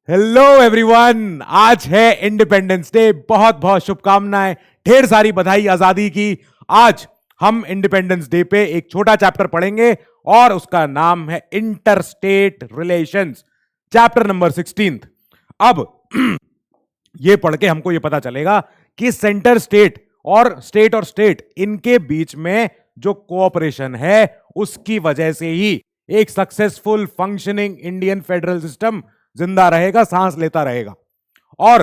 Hello everyone, आज है independence day. बहुत बहुत शुभकामनाएं, ढेर सारी बधाई आजादी की। आज हम इंडिपेंडेंस डे पे एक छोटा चैप्टर पढ़ेंगे और उसका नाम है इंटरस्टेट रिलेशंस, चैप्टर नंबर 16। अब ये पढ़ के हमको ये पता चलेगा कि सेंटर स्टेट और स्टेट इनके बीच में जो कोऑपरेशन है उसकी वजह से ही एक successful functioning Indian federal system जिंदा रहेगा, सांस लेता रहेगा। और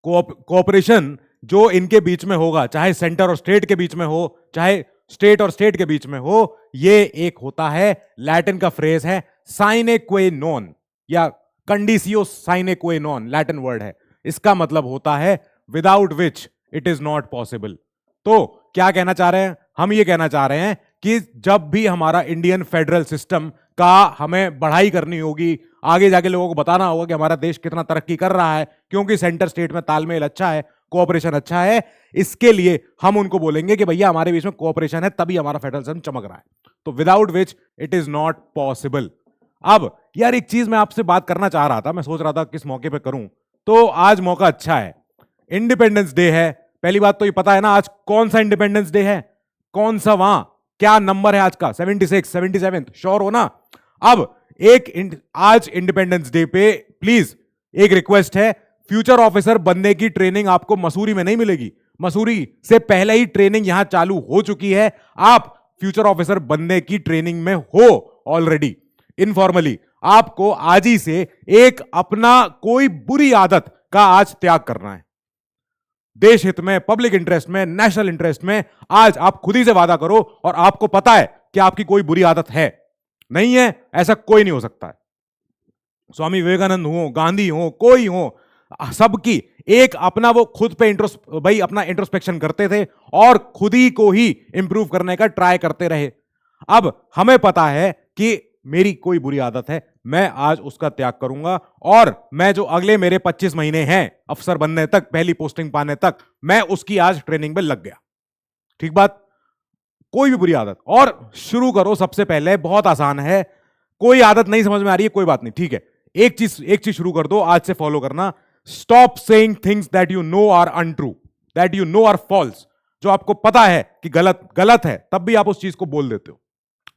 कोऑपरेशन जो इनके बीच में होगा, चाहे सेंटर और स्टेट के बीच में हो, चाहे स्टेट और स्टेट के बीच में हो, ये एक होता है, लैटिन का फ्रेज है साइने क्वे नॉन या कंडीसियो साइने क्वे नॉन, लैटिन वर्ड है। इसका मतलब होता है without which it is not possible. तो क्या कहना चाह रहे हैं हम? ये कहना चाह रहे हैं कि जब भी हमारा इंडियन फेडरल सिस्टम का हमें बढ़ाई करनी होगी, आगे जाके लोगों को बताना होगा कि हमारा देश कितना तरक्की कर रहा है क्योंकि सेंटर स्टेट में तालमेल अच्छा है, कोऑपरेशन अच्छा है, इसके लिए हम उनको बोलेंगे कि भैया हमारे बीच में कोऑपरेशन है, तभी हमारा फेडरल सिस्टम चमक रहा है। तो without which it is not possible. अब यार एक चीज मैं आपसे बात करना चाह रहा था, मैं सोच रहा था किस मौके पर करूं। तो आज मौका अच्छा है, इंडिपेंडेंस डे है। पहली बात तो ये पता है ना आज कौन सा इंडिपेंडेंस डे है, कौन सा वहां क्या नंबर है आज का? 76, 77, श्योर हो ना? अब आज इंडिपेंडेंस डे पे प्लीज एक रिक्वेस्ट है, फ्यूचर ऑफिसर बनने की ट्रेनिंग आपको मसूरी में नहीं मिलेगी। मसूरी से पहले ही ट्रेनिंग यहां चालू हो चुकी है। आप फ्यूचर ऑफिसर बनने की ट्रेनिंग में हो ऑलरेडी। इनफॉर्मली आपको आज ही से एक अपना कोई बुरी आदत का आज त्याग करना है। देश हित में, पब्लिक इंटरेस्ट में, नेशनल इंटरेस्ट में आज आप खुद ही से वादा करो। और आपको पता है कि आपकी कोई बुरी आदत है नहीं है, ऐसा कोई नहीं हो सकता है। स्वामी विवेकानंद हो, गांधी हो, कोई हो, सबकी एक अपना वो खुद पे अपना इंट्रोस्पेक्शन करते थे और खुद ही को ही इंप्रूव करने का ट्राई करते रहे। अब हमें पता है कि मेरी कोई बुरी आदत है, मैं आज उसका त्याग करूंगा और मैं जो अगले मेरे 25 महीने हैं अफसर बनने तक, पहली पोस्टिंग पाने तक, मैं उसकी आज ट्रेनिंग में लग गया। ठीक बात? कोई भी बुरी आदत और शुरू करो। सबसे पहले बहुत आसान है, कोई आदत नहीं समझ में आ रही है, कोई बात नहीं, ठीक है, एक चीज शुरू कर दो, आज से फॉलो करना। Stop saying things that you know are untrue, that you know are false. जो आपको पता है कि गलत है, तब भी आप उस चीज को बोल देते हो।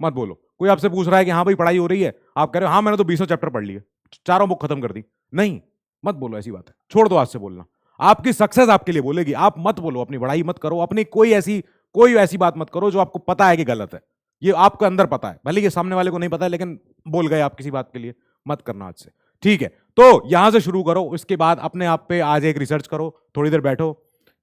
मत बोलो। कोई आपसे पूछ रहा है कि हाँ भाई पढ़ाई हो रही है, आप कह रहे हो हाँ मैंने तो 20 चैप्टर पढ़ लिए, 4 बुक खत्म कर दी। नहीं, मत बोलो, ऐसी बात है, छोड़ दो आज से बोलना। आपकी सक्सेस आपके लिए बोलेगी। आप मत बोलो, अपनी पढ़ाई मत करो, अपनी कोई ऐसी बात मत करो जो आपको पता है कि गलत है। ये आपको अंदर पता है, भले ये सामने वाले को नहीं पता है, लेकिन बोल गए आप किसी बात के लिए। मत करना आज से, ठीक है? तो यहां से शुरू करो। उसके बाद अपने आप पे आज एक रिसर्च करो, थोड़ी देर बैठो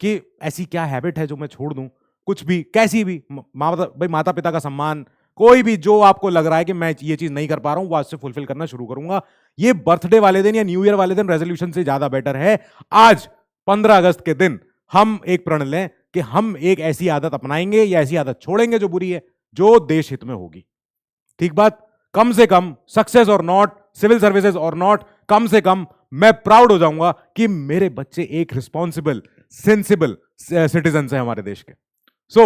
कि ऐसी क्या हैबिट है जो मैं छोड़ दूं, कुछ भी, कैसी भी। भाई माता पिता का सम्मान, कोई भी जो आपको लग रहा है कि मैं ये चीज नहीं कर पा रहा हूं, वो आज से फुलफिल करना शुरू करूंगा। ये बर्थडे वाले दिन या न्यू ईयर वाले दिन रेजोल्यूशन से ज्यादा बेटर है आज 15 अगस्त के दिन हम एक प्रण लें कि हम एक ऐसी आदत अपनाएंगे या ऐसी आदत छोड़ेंगे जो बुरी है, जो देश हित में होगी। ठीक बात? कम से कम सक्सेस और नॉट, सिविल सर्विसेज और नॉट, कम से कम मैं प्राउड हो जाऊंगा कि मेरे बच्चे एक रिस्पॉन्सिबल, सेंसिबल सिटीजन है हमारे देश के। सो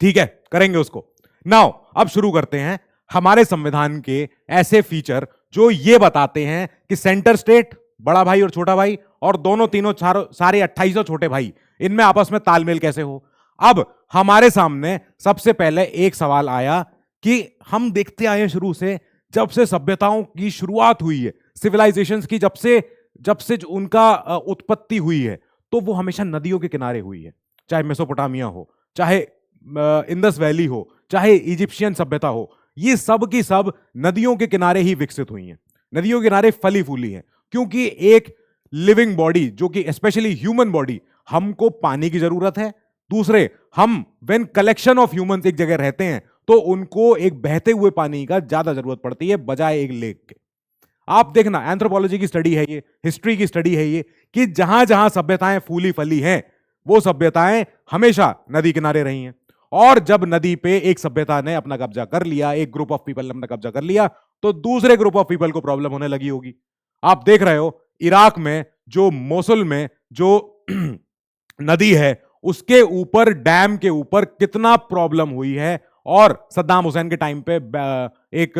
ठीक है, करेंगे उसको। नाउ अब शुरू करते हैं हमारे संविधान के ऐसे फीचर जो ये बताते हैं कि सेंटर स्टेट, बड़ा भाई और छोटा भाई, और दोनों तीनों सारे 28 छोटे भाई, इनमें आपस में तालमेल कैसे हो। अब हमारे सामने सबसे पहले एक सवाल आया कि हम देखते आए शुरू से, जब से सभ्यताओं की शुरुआत हुई है, सिविलाइजेशंस की, जब से जो उनका उत्पत्ति हुई है, तो वो हमेशा नदियों के किनारे हुई है। चाहे मेसोपोटामिया हो, चाहे इंडस वैली हो, चाहे इजिप्शियन सभ्यता हो, ये सब की सब नदियों के किनारे ही विकसित हुई हैं, नदियों के किनारे फली फूली हैं। क्योंकि एक लिविंग बॉडी, जो कि स्पेशली ह्यूमन बॉडी, हमको पानी की जरूरत है। दूसरे, हम व्हेन कलेक्शन ऑफ ह्यूमंस एक जगह रहते हैं तो उनको एक बहते हुए पानी का ज्यादा जरूरत पड़ती है बजाय एक लेक के। आप देखना, एंथ्रोपोलॉजी की स्टडी है ये, हिस्ट्री की स्टडी है ये, कि जहां जहां सभ्यताएं फूली फली हैं, वो सभ्यताएं हमेशा नदी किनारे रही हैं। और जब नदी पे एक सभ्यता ने अपना कब्जा कर लिया, एक ग्रुप ऑफ पीपल ने अपना कब्जा कर लिया, तो दूसरे ग्रुप ऑफ पीपल को प्रॉब्लम होने लगी होगी। आप देख रहे हो इराक में जो मोसुल में जो नदी है, उसके ऊपर, डैम के ऊपर कितना प्रॉब्लम हुई है। और सद्दाम हुसैन के टाइम पे एक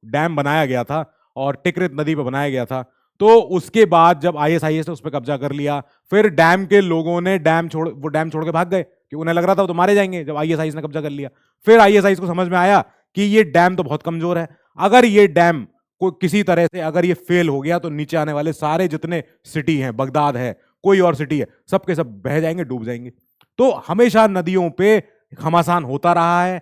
डैम बनाया गया था और टिकरित नदी पे बनाया गया था। तो उसके बाद जब आईएसआईएस ने उस पर कब्जा कर लिया, फिर डैम के लोगों ने वो डैम छोड़ के भाग गए कि उन्हें लग रहा था वो तो मारे जाएंगे जब आईएसआईएस ने कब्जा कर लिया। फिर आईएसआईएस को समझ में आया कि ये डैम तो बहुत कमजोर है, अगर ये डैम को किसी तरह से अगर ये फेल हो गया तो नीचे आने वाले सारे जितने सिटी हैं, बगदाद है, कोई और सिटी है, सबके सब बह जाएंगे, डूब जाएंगे। तो हमेशा नदियों पे घमासान होता रहा है,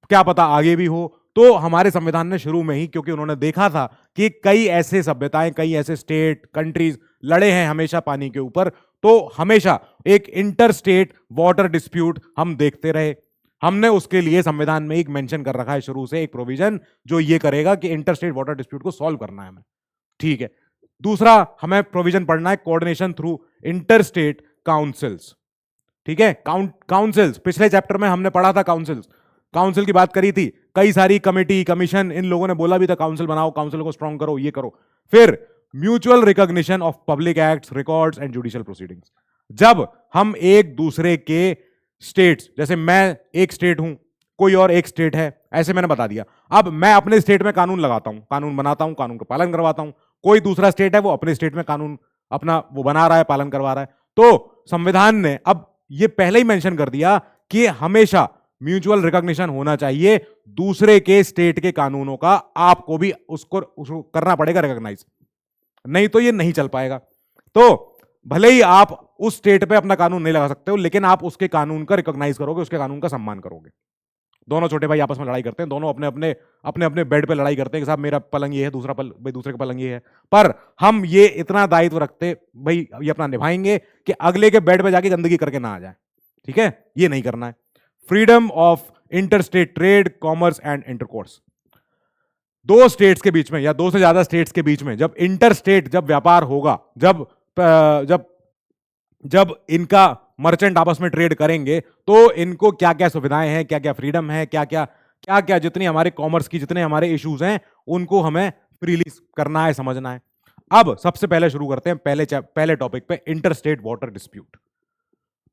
क्या पता आगे भी हो। तो हमारे संविधान ने शुरू में ही, क्योंकि उन्होंने देखा था कि कई ऐसे सभ्यताएं, कई ऐसे स्टेट, कंट्रीज लड़े हैं हमेशा पानी के ऊपर, तो हमेशा एक इंटर स्टेट वाटर डिस्प्यूट हम देखते रहे। हमने उसके लिए संविधान में एक मेंशन कर रखा है शुरू से, एक प्रोविजन जो ये करेगा कि इंटर स्टेट वाटर डिस्प्यूट को सॉल्व करना है हमें, ठीक है। दूसरा हमें प्रोविजन पढ़ना है coordination through enter state councils, ठीक है। काउंसिल्स पिछले चैप्टर में हमने पढ़ा था, काउंसिल की बात करी थी, कई सारी कमेटी, कमीशन, इन लोगों ने बोला भी था काउंसिल बनाओ, काउंसिल को स्ट्रांग करो, ये करो। फिर mutual recognition of public acts, records and judicial proceedings. जब हम एक दूसरे के स्टेट्स, जैसे मैं एक स्टेट हूं, कोई और एक स्टेट है, ऐसे मैंने बता दिया, अब मैं अपने स्टेट में कानून लगाता हूं, कानून बनाता हूं, कानून का पालन करवाता हूं, कोई दूसरा स्टेट है वो अपने स्टेट में कानून अपना वो बना रहा है, पालन करवा रहा है। तो संविधान ने अब ये पहले ही मेंशन कर दिया कि हमेशा म्यूचुअल रिकॉग्निशन होना चाहिए दूसरे के स्टेट के कानूनों का, आपको भी उसको करना पड़ेगा रिकॉग्नाइज, नहीं तो ये नहीं चल पाएगा। तो भले ही आप उस स्टेट पे अपना कानून नहीं लगा सकते हो, लेकिन आप उसके कानून का रिकॉग्नाइज करोगे, उसके कानून का सम्मान करोगे। दोनों छोटे भाई आपस में लड़ाई करते हैं, दोनों अपने अपने बेड पे लड़ाई करते हैं कि साहब मेरा पलंग ये है, दूसरे का पलंग ये है, पर हम ये इतना दायित्व रखते भाई, ये अपना निभाएंगे कि अगले के बेड पे जाके गंदगी करके ना आ जाए, ठीक है, ये नहीं करना है। Freedom of interstate trade, commerce and intercourse. दो स्टेट्स के बीच में या दो से ज्यादा स्टेट्स के बीच में जब इंटरस्टेट जब व्यापार होगा, जब जब जब इनका मर्चेंट आपस में ट्रेड करेंगे, तो इनको क्या क्या सुविधाएं हैं, क्या क्या फ्रीडम है, क्या क्या जितनी हमारे कॉमर्स की जितने हमारे इश्यूज हैं उनको हमें फ्रीली करना है, समझना है। अब सबसे पहले शुरू करते हैं पहले टॉपिक पे, interstate water dispute.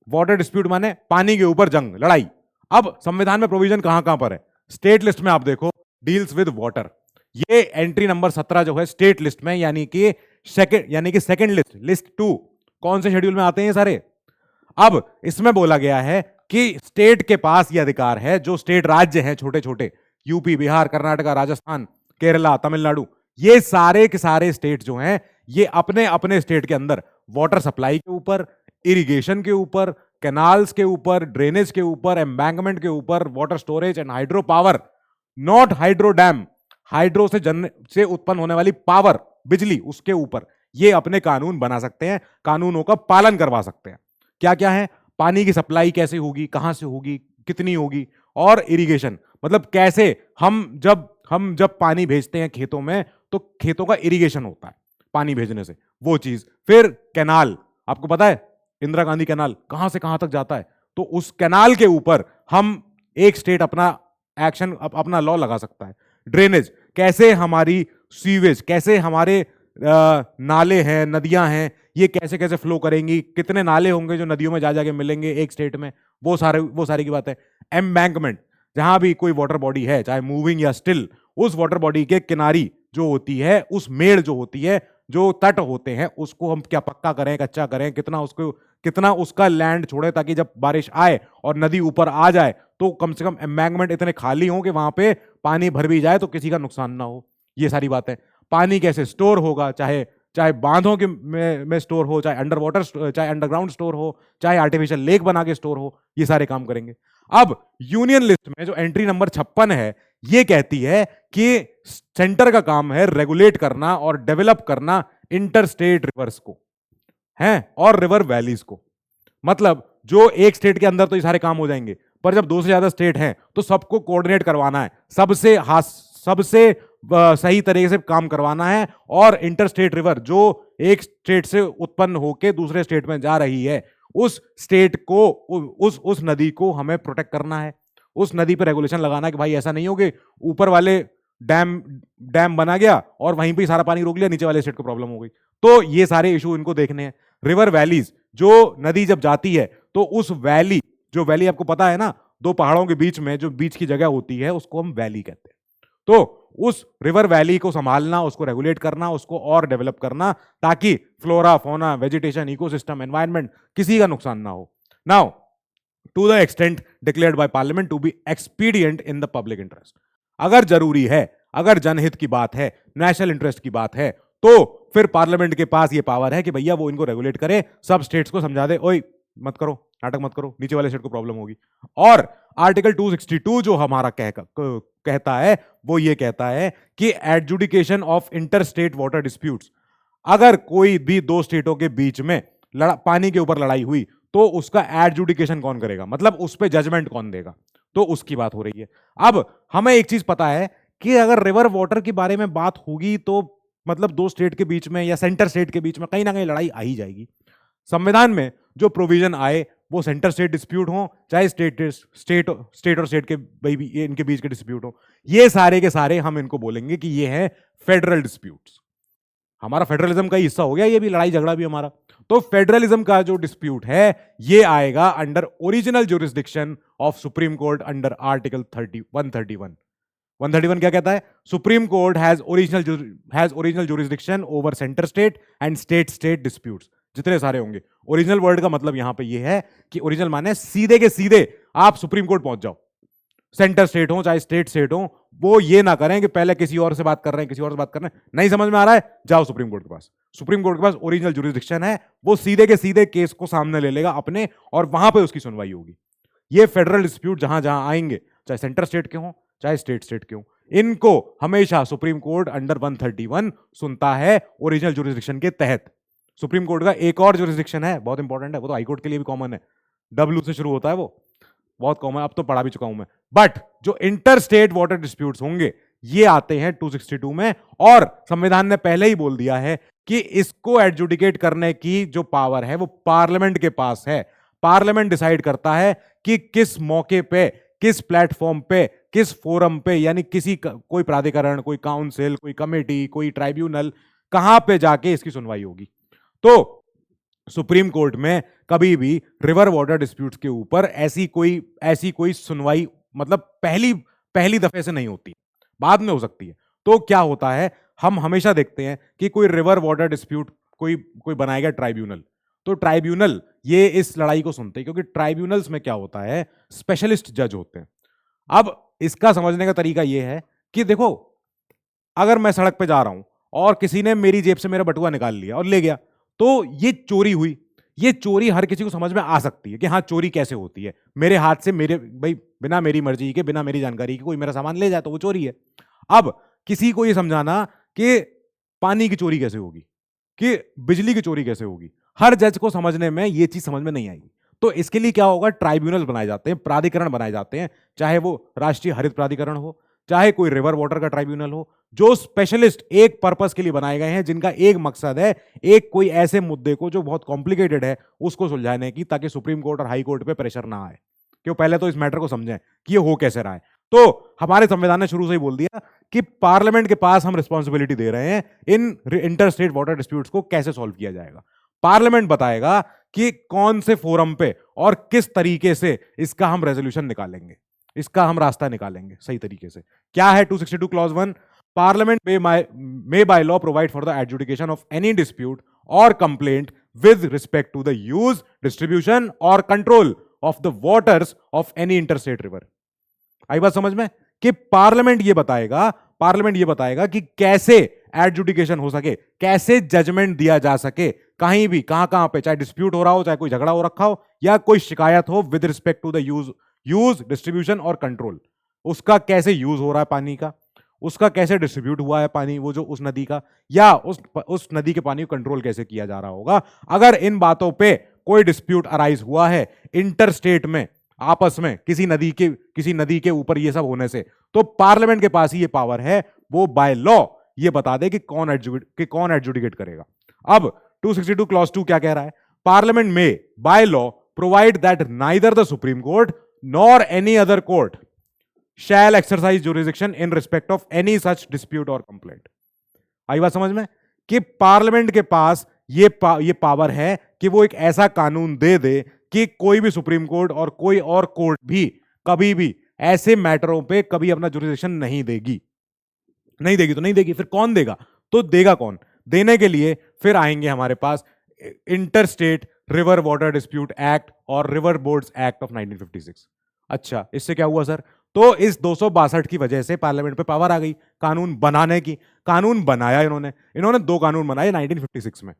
Water dispute माने पानी के ऊपर जंग, लड़ाई। अब संविधान में प्रोविजन कहां कहां पर है, स्टेट लिस्ट में आप देखो, डील्स विद वाटर, ये एंट्री नंबर 17 जो है स्टेट लिस्ट में, यानी कि सेकंड लिस्ट 2, कौन से शेड्यूल में आते हैं ये सारे। अब इसमें बोला गया है कि स्टेट के पास ये अधिकार है, जो स्टेट राज्य हैं छोटे छोटे, यूपी, बिहार, कर्नाटका, राजस्थान, केरला, तमिलनाडु, ये सारे के सारे स्टेट जो हैं, ये अपने अपने स्टेट के अंदर वाटर सप्लाई के ऊपर, इरिगेशन के ऊपर, कैनाल्स के ऊपर, ड्रेनेज के ऊपर, एम्बैंकमेंट के ऊपर, water storage and hydro power, not hydro dam, hydro से उत्पन्न होने वाली पावर, बिजली, उसके ऊपर ये अपने कानून बना सकते हैं, कानूनों का पालन करवा सकते हैं। क्या क्या है, पानी की सप्लाई कैसे होगी, कहां से होगी, कितनी होगी, और इरिगेशन मतलब कैसे हम जब पानी भेजते हैं खेतों में, तो खेतों का इरिगेशन होता है पानी भेजने से, वो चीज। फिर कैनाल, आपको पता है इंदिरा गांधी कैनाल कहां से कहां तक जाता है, तो उस कैनाल के ऊपर हम एक स्टेट अपना एक्शन, अपना लॉ लगा सकता है। ड्रेनेज, कैसे हमारी सीवेज, कैसे हमारे नाले हैं, नदियां हैं, ये कैसे कैसे फ्लो करेंगी, कितने नाले होंगे जो नदियों में जा जाके मिलेंगे एक स्टेट में, वो सारी की बात है। एम्बैंकमेंट, जहां भी कोई वाटर बॉडी है, चाहे मूविंग या स्टिल, उस वाटर बॉडी के किनारी जो होती है, उस मेड़ जो होती है, जो तट होते हैं, उसको हम क्या पक्का करें, कच्चा करें, कितना उसका लैंड छोड़े, ताकि जब बारिश आए और नदी ऊपर आ जाए तो कम से कम एम्बैंकमेंट इतने खाली हों कि वहां पे पानी भर भी जाए तो किसी का नुकसान ना हो। ये सारी बातें। पानी कैसे स्टोर होगा, चाहे बांधों के में स्टोर हो, चाहे अंडर वाटर, चाहे अंडरग्राउंड स्टोर हो, चाहे आर्टिफिशियल लेक बना के स्टोर हो, ये सारे काम करेंगे। अब यूनियन लिस्ट में जो एंट्री नंबर 56 है, ये कहती है कि सेंटर का काम है रेगुलेट करना और डेवलप करना इंटरस्टेट रिवर्स को हैं और रिवर वैलीज को। मतलब जो एक स्टेट के अंदर तो ये सारे काम हो जाएंगे, पर जब दो से ज्यादा स्टेट हैं तो सबको कोऑर्डिनेट करवाना है, सबसे सही तरीके से काम करवाना है। और इंटरस्टेट रिवर जो एक स्टेट से उत्पन्न होकर दूसरे स्टेट में जा रही है, उस स्टेट को, उस नदी को हमें प्रोटेक्ट करना है, उस नदी पर रेगुलेशन लगाना है कि भाई ऐसा नहीं हो कि ऊपर वाले डैम बना गया और वहीं पे सारा पानी रोक लिया, नीचे वाले स्टेट को प्रॉब्लम हो गई। तो ये सारे इशू इनको देखने हैं। रिवर वैलीज, जो नदी जब जाती है तो उस वैली, जो वैली आपको पता है ना, दो पहाड़ों के बीच में जो बीच की जगह होती है उसको हम वैली कहते हैं। तो उस रिवर वैली को संभालना, उसको रेगुलेट करना, उसको और डेवलप करना, ताकि flora, fauna, vegetation, ecosystem, environment, किसी का नुकसान ना हो. Now, to the extent declared by parliament to be expedient in the public interest. अगर जरूरी है, अगर जनहित की बात है, नेशनल इंटरेस्ट की बात है, तो फिर पार्लियामेंट के पास ये पावर है कि भैया वो इनको रेगुलेट करे, सब स्टेट्स को समझा दे, ओए मत करो, नाटक मत करो, नीचे वाले स्टेट को प्रॉब्लम होगी. और आर्टिकल 262 जो हमारा कहता है, वो ये कहता है कि adjudication of inter state water disputes, अगर कोई भी दो स्टेटों के बीच में पानी के ऊपर लड़ाई हुई, तो उसका एडजुडिकेशन कौन करेगा, मतलब उस पर जजमेंट कौन देगा, तो उसकी बात हो रही है. अब हमें एक चीज पता है कि अगर रिवर वाटर के बारे में बात होगी, तो मतलब दो स्टेट के बीच में या सेंटर स्टेट के बीच में कहीं ना कहीं लड़ाई आ ही जाएगी. संविधान में जो प्रोविजन आए, वो सेंटर स्टेट डिस्प्यूट हो, चाहे स्टेट और स्टेट के इनके बीच के डिस्प्यूट हो, ये सारे के सारे हम इनको बोलेंगे कि ये है फेडरल डिस्प्यूट्स. हमारा फेडरलिज्म का हिस्सा हो गया ये भी, लड़ाई झगड़ा भी हमारा. तो फेडरलिज्म का जो डिस्प्यूट है, ये आएगा under original jurisdiction of supreme court under article 131. 131 क्या कहता है? Supreme court has original jurisdiction over centre state and state state disputes. जितने सारे होंगे. ओरिजिनल वर्ड का मतलब यहां पे ये है कि ओरिजिनल माने सीधे के सीधे आप सुप्रीम कोर्ट पहुंच जाओ. सेंटर स्टेट हो चाहे स्टेट स्टेट हो, वो ये ना करें कि पहले किसी और से बात कर रहे हैं, किसी और से बात कर रहे हैं, नहीं समझ में आ रहा है, जाओ सुप्रीम कोर्ट के पास. सुप्रीम कोर्ट के पास ओरिजिनल ज्यूरिसडिक्शन है, वो सीधे के सीधे केस को सामने ले लेगा अपने, और वहां पे उसकी सुनवाई होगी. ये फेडरल डिस्प्यूट जहां जहां आएंगे, चाहे सेंटर स्टेट के हो चाहे स्टेट स्टेट के हो, इनको हमेशा सुप्रीम कोर्ट अंडर 131 सुनता है ओरिजिनल ज्यूरिसडिक्शन के तहत. सुप्रीम कोर्ट का एक और ज्यूरिसडिक्शन है, बहुत इंपॉर्टेंट है, वो तो हाई कोर्ट के लिए भी कॉमन है, डब्ल्यू से शुरू होता है, वो बहुत कॉमन, अब तो पढ़ा भी चुका हूं मैं. बट जो इंटर स्टेट वाटर डिस्प्यूट्स होंगे, ये आते हैं 262 में, और संविधान ने पहले ही बोल दिया है कि इसको एडजुडिकेट करने की जो पावर है वो पार्लियामेंट के पास है. पार्लियामेंट डिसाइड करता है कि किस मौके पे, किस प्लेटफॉर्म पे, किस फोरम पे, यानी कोई प्राधिकरण, कोई काउंसिल, कोई कमेटी, कोई ट्राइब्यूनल, कहां पे जाके इसकी सुनवाई होगी. तो सुप्रीम कोर्ट में कभी भी रिवर वाटर डिस्प्यूट्स के ऊपर ऐसी कोई सुनवाई, मतलब पहली दफे से नहीं होती, बाद में हो सकती है. तो क्या होता है, हम हमेशा देखते हैं कि कोई रिवर वाटर डिस्प्यूट कोई बनाएगा ट्राइब्यूनल, तो ट्राइब्यूनल ये इस लड़ाई को सुनते हैं, क्योंकि ट्राइब्यूनल्स में क्या होता है, स्पेशलिस्ट जज होते हैं. अब इसका समझने का तरीका यह है कि देखो, अगर मैं सड़क पे जा रहा हूं और किसी ने मेरी जेब से मेरा बटुआ निकाल लिया और ले गया, तो ये चोरी हुई. ये चोरी हर किसी को समझ में आ सकती है कि हाँ, चोरी कैसे होती है. मेरे हाथ से, बिना मेरी मर्जी के, बिना मेरी जानकारी के कोई मेरा सामान ले जाए तो वो चोरी है. अब किसी को ये समझाना कि पानी की चोरी कैसे होगी, कि बिजली की चोरी कैसे होगी, हर जज को समझने में ये चीज समझ में नहीं आएगी. तो इसके लिए क्या होगा, ट्राइब्यूनल बनाए जाते हैं, प्राधिकरण बनाए जाते हैं, चाहे वो राष्ट्रीय हरित प्राधिकरण हो, चाहे कोई रिवर वाटर का ट्राइब्यूनल हो, जो स्पेशलिस्ट एक पर्पस के लिए बनाए गए हैं, जिनका एक मकसद है, एक कोई ऐसे मुद्दे को जो बहुत कॉम्प्लिकेटेड है उसको सुलझाने की, ताकि सुप्रीम कोर्ट और हाई कोर्ट पे प्रेशर ना आए, कि वो पहले तो इस मैटर को समझें कि ये हो कैसे रहा है. तो हमारे संविधान ने शुरू से ही बोल दिया कि पार्लियामेंट के पास हम रिस्पॉन्सिबिलिटी दे रहे हैं इन इंटर स्टेट वाटर डिस्प्यूट्स को कैसे सॉल्व किया जाएगा. पार्लियामेंट बताएगा कि कौन से फोरम पे और किस तरीके से इसका हम रेजोल्यूशन निकालेंगे, इसका हम रास्ता निकालेंगे सही तरीके से. क्या है 262 clause 1? Parliament may by law provide for the adjudication of any dispute or complaint with respect to the use, distribution or control of the waters of any interstate river. आई बात समझ में? कि पार्लियामेंट ये बताएगा कि कैसे एडजुडिकेशन हो सके, कैसे जजमेंट दिया जा सके, कहीं भी, कहां पे, चाहे डिस्प्यूट हो रहा हो, चाहे कोई झगड़ा हो रखा हो, या कोई शिकायत हो, with respect to the use, distribution और कंट्रोल. उसका कैसे यूज हो रहा है पानी का, उसका कैसे डिस्ट्रीब्यूट हुआ है पानी, वो जो उस नदी का, या उस नदी के पानी को कंट्रोल कैसे किया जा रहा होगा. अगर इन बातों पे कोई डिस्प्यूट अराइज हुआ है इंटर स्टेट में, आपस में, किसी नदी के ऊपर ये सब होने से, तो पार्लियामेंट के पास ही ये पावर है, वो बाय लॉ ये बता दे कि कौन एडजुडिकेट करेगा. अब 262 क्लॉज 2 क्या कह रहा है? पार्लियामेंट में by law provide that neither the supreme court nor any other court shall exercise jurisdiction in respect of any such dispute or complaint. आई बात समझ में? कि पार्लियामेंट के पास ये पावर है कि वो एक ऐसा कानून दे दे कि कोई भी सुप्रीम कोर्ट और कोई और कोर्ट भी कभी भी ऐसे मैटरों पे कभी अपना जुरिसडिक्शन नहीं देगी. नहीं देगी तो नहीं देगी, फिर कौन देगा? तो देगा कौन? देने के लिए फिर आएंगे हमारे पास inter state river water dispute act और रिवर बोर्ड्स एक्ट ऑफ 1956। अच्छा, इससे क्या हुआ सर? तो इस 262 की वजह से पार्लियामेंट पे पावर आ गई कानून बनाने की। कानून बनाया इन्होंने दो कानून बनाए 1956 में,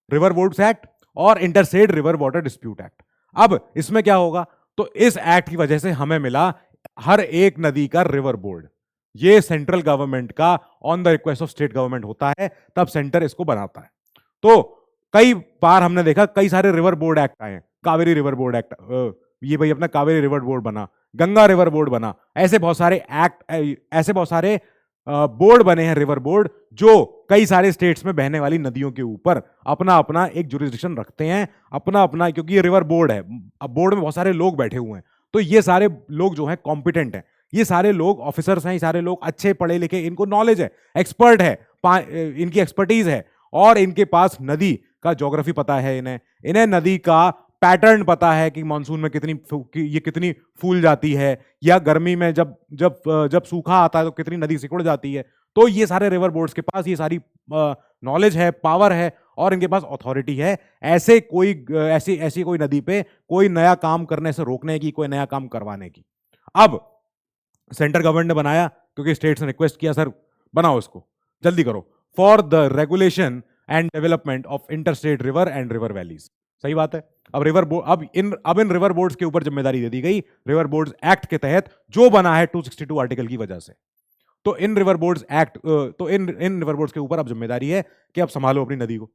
रिवर बोर्ड्स एक्ट और inter state river water dispute act. अब इसमें क्या होगा? तो इस एक्ट की वजह से हमें मिला हर एक नदी का रिवर बोर्ड। ये सेंट्रल गवर्नमेंट का on the request of state government होता है, तब सेंटर इसको बनाता है। तो कई बार हमने देखा कई सारे रिवर बोर्ड एक्ट आए हैं। कावेरी रिवर बोर्ड एक्ट, ये भाई अपना कावेरी रिवर बोर्ड बना, गंगा रिवर बोर्ड बना, ऐसे बहुत सारे एक्ट, ऐसे बहुत सारे बोर्ड बने हैं रिवर बोर्ड, जो कई सारे स्टेट्स में बहने वाली नदियों के ऊपर अपना अपना एक जुरिस्डिक्शन रखते हैं, अपना अपना, क्योंकि ये रिवर बोर्ड है, अब बोर्ड में बहुत सारे लोग बैठे हुए हैं, तो ये सारे लोग जो हैं कॉम्पिटेंट हैं, ये सारे लोग ऑफिसर्स हैं, ये सारे लोग अच्छे पढ़े लिखे, इनको नॉलेज है, एक्सपर्ट है, इनकी एक्सपर्टीज है, और इनके पास नदी का ज्योग्राफी पता है, इन्हें नदी का पैटर्न पता है कि मानसून में ये कितनी फूल जाती है, या गर्मी में जब जब जब सूखा आता है तो कितनी नदी सिकुड़ जाती है। तो ये सारे रिवर बोर्ड्स के पास ये सारी नॉलेज है, पावर है, और इनके पास अथॉरिटी है ऐसी कोई नदी पे कोई नया काम करने से रोकने की, कोई नया काम करवाने की। अब सेंट्रल गवर्नमेंट ने बनाया, क्योंकि स्टेट्स ने रिक्वेस्ट किया, सर बनाओ इसको, जल्दी करो, for the regulation and development of interstate river and river valleys. सही बात है। अब इन रिवर बोर्ड्स के ऊपर जिम्मेदारी दे दी गई रिवर बोर्ड्स एक्ट के तहत, जो बना है 262 आर्टिकल की वजह से। तो इन रिवर बोर्ड्स एक्ट, तो इन रिवर बोर्ड्स के ऊपर अब जिम्मेदारी है कि अब संभालो अपनी नदी को।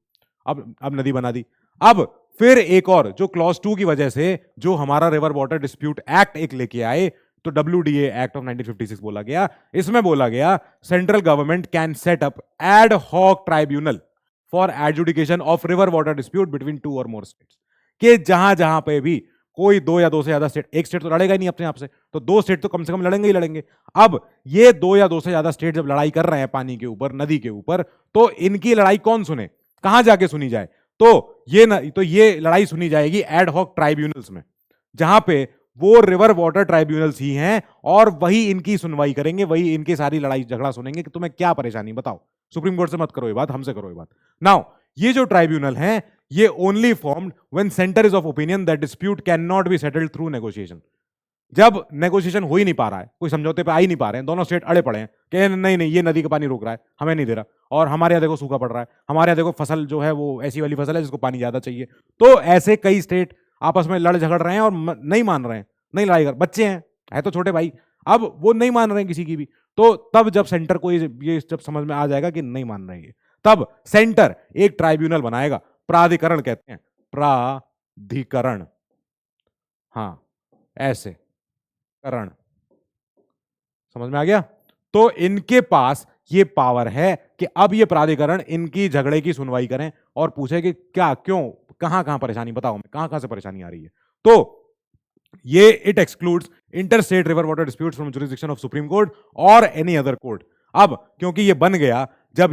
अब नदी बना दी। अब फिर एक और जो क्लॉज 2 की वजह से जो हमारा रिवर वाटर डिस्प्यूट एक्ट एक लेके आए, तो WDA एक्ट ऑफ 1956 बोला गया। इसमें बोला गया central government can set up ad hoc tribunal for adjudication of river water dispute between 2 और मोर स्टेट्स, कि जहां जहां पे भी कोई 2 या 2 से ज्यादा स्टेट, एक स्टेट तो लड़ेगा ही नहीं अपने आप से, तो 2 स्टेट तो कम से कम लड़ेंगे ही लड़ेंगे। अब ये 2 या 2 से ज्यादा स्टेट जब लड़ाई कर रहे हैं पानी के ऊपर, नदी के ऊपर, तो इनकी लड़ाई कौन सुने, कहां जाके सुनी जाए? तो ये लड़ाई सुनी जाएगी एड हॉक ट्राइब्यूनल्स में, जहां पे वो रिवर वाटर ट्राइब्यूनल्स ही हैं, और वही इनकी सुनवाई करेंगे, वही इनकी सारी लड़ाई झगड़ा सुनेंगे कि तुम्हें क्या परेशानी, बताओ। सुप्रीम कोर्ट से मत करो ये बात, हमसे करो ये बात। नाउ ये जो ट्राइब्यूनल हैं, ये only formed when centre is of opinion that dispute can not be settled through negotiation. जब नेगोशिएशन हो ही नहीं पा रहा है, कोई समझौते पे आ ही नहीं पा रहे हैं, दोनों स्टेट अड़े पड़े हैं कि नहीं नहीं ये नदी का पानी रोक रहा है, हमें नहीं दे रहा, और हमारे यहाँ देखो सूखा पड़ रहा है, हमारे यहाँ देखो फसल जो है वो ऐसी वाली फसल है जिसको पानी ज्यादा चाहिए। तो ऐसे कई स्टेट आपस में लड़ झगड़ रहे हैं और नहीं मान रहे हैं, नहीं लड़ाई कर, बच्चे हैं तो छोटे भाई, अब वो नहीं मान रहे हैं किसी की भी। तो तब जब सेंटर को ये जब समझ में आ जाएगा कि नहीं मान रहे हैं, तब सेंटर एक ट्राइब्यूनल बनाएगा, प्राधिकरण कहते हैं, प्राधिकरण, हाँ ऐसे करण, समझ में आ गया? तो इनके पास ये पावर है कि अब ये प्राधिकरण इनकी झगड़े की सुनवाई करें और पूछे कि क्या, क्यों, कहां कहां परेशानी, बताओ मैं कहां कहां से परेशानी आ रही है। तो ये it excludes inter state river water disputes from jurisdiction of supreme court और एनी अदर कोर्ट। अब क्योंकि ये बन गया, जब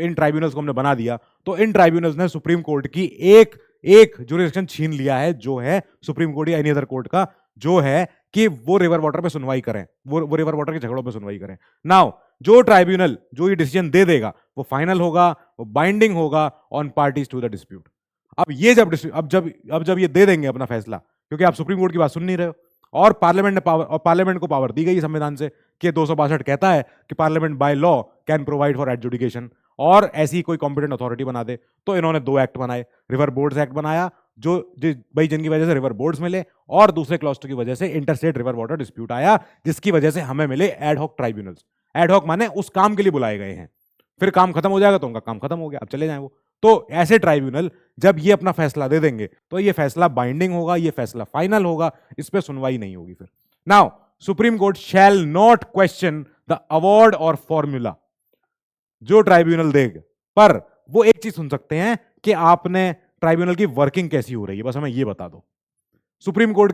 इन ट्राइब्यूनल्स को हमने बना दिया, तो इन ट्राइब्यूनल्स ने सुप्रीम कोर्ट की एक जुरिसडिक्शन छीन लिया है, जो है सुप्रीम कोर्ट या एनी अदर कोर्ट का, जो है कि वो रिवर वाटर पे सुनवाई करें, वो रिवर वाटर के झगड़ों पे सुनवाई करें। नाउ जो ट्राइब्यूनल जो ये डिसीजन दे देगा वो फाइनल होगा, वो बाइंडिंग होगा on parties to the dispute. अब जब ये दे देंगे अपना फैसला, क्योंकि आप सुप्रीम कोर्ट की बात सुन नहीं रहे हो, और पार्लियामेंट को पावर दी गई संविधान से कि 262 कहता है कि parliament by law can provide for adjudication, और ऐसी कोई कॉम्पिटेंट अथॉरिटी बना दे। तो इन्होंने 2 एक्ट बनाए, रिवर बोर्ड्स एक्ट बनाया, जो भाई जिनकी वजह से रिवर बोर्ड्स मिले, और दूसरे क्लॉज 2 की वजह से इंटरस्टेट रिवर वाटर डिस्प्यूट आया, जिसकी वजह से हमें मिले ad hoc tribunals. Ad hoc माने उस काम के लिए बुलाए गए हैं, फिर काम खत्म हो जाएगा तो उनका काम खत्म हो गया, अब चले जाएं वो। तो ऐसे ट्राइब्यूनल जब ये अपना फैसला दे देंगे, तो ये फैसला बाइंडिंग होगा, ये फैसला फाइनल होगा, इस पे सुनवाई नहीं होगी फिर। Now supreme court shall not question the award और फॉर्मूला जो ट्राइब्यूनल देगा, पर वो एक चीज सुन सकते हैं कि आपने ट्राइब्यूनल की वर्किंग कैसी हो रही है, बस हमें ये बता दो। सुप्रीम कोर्ट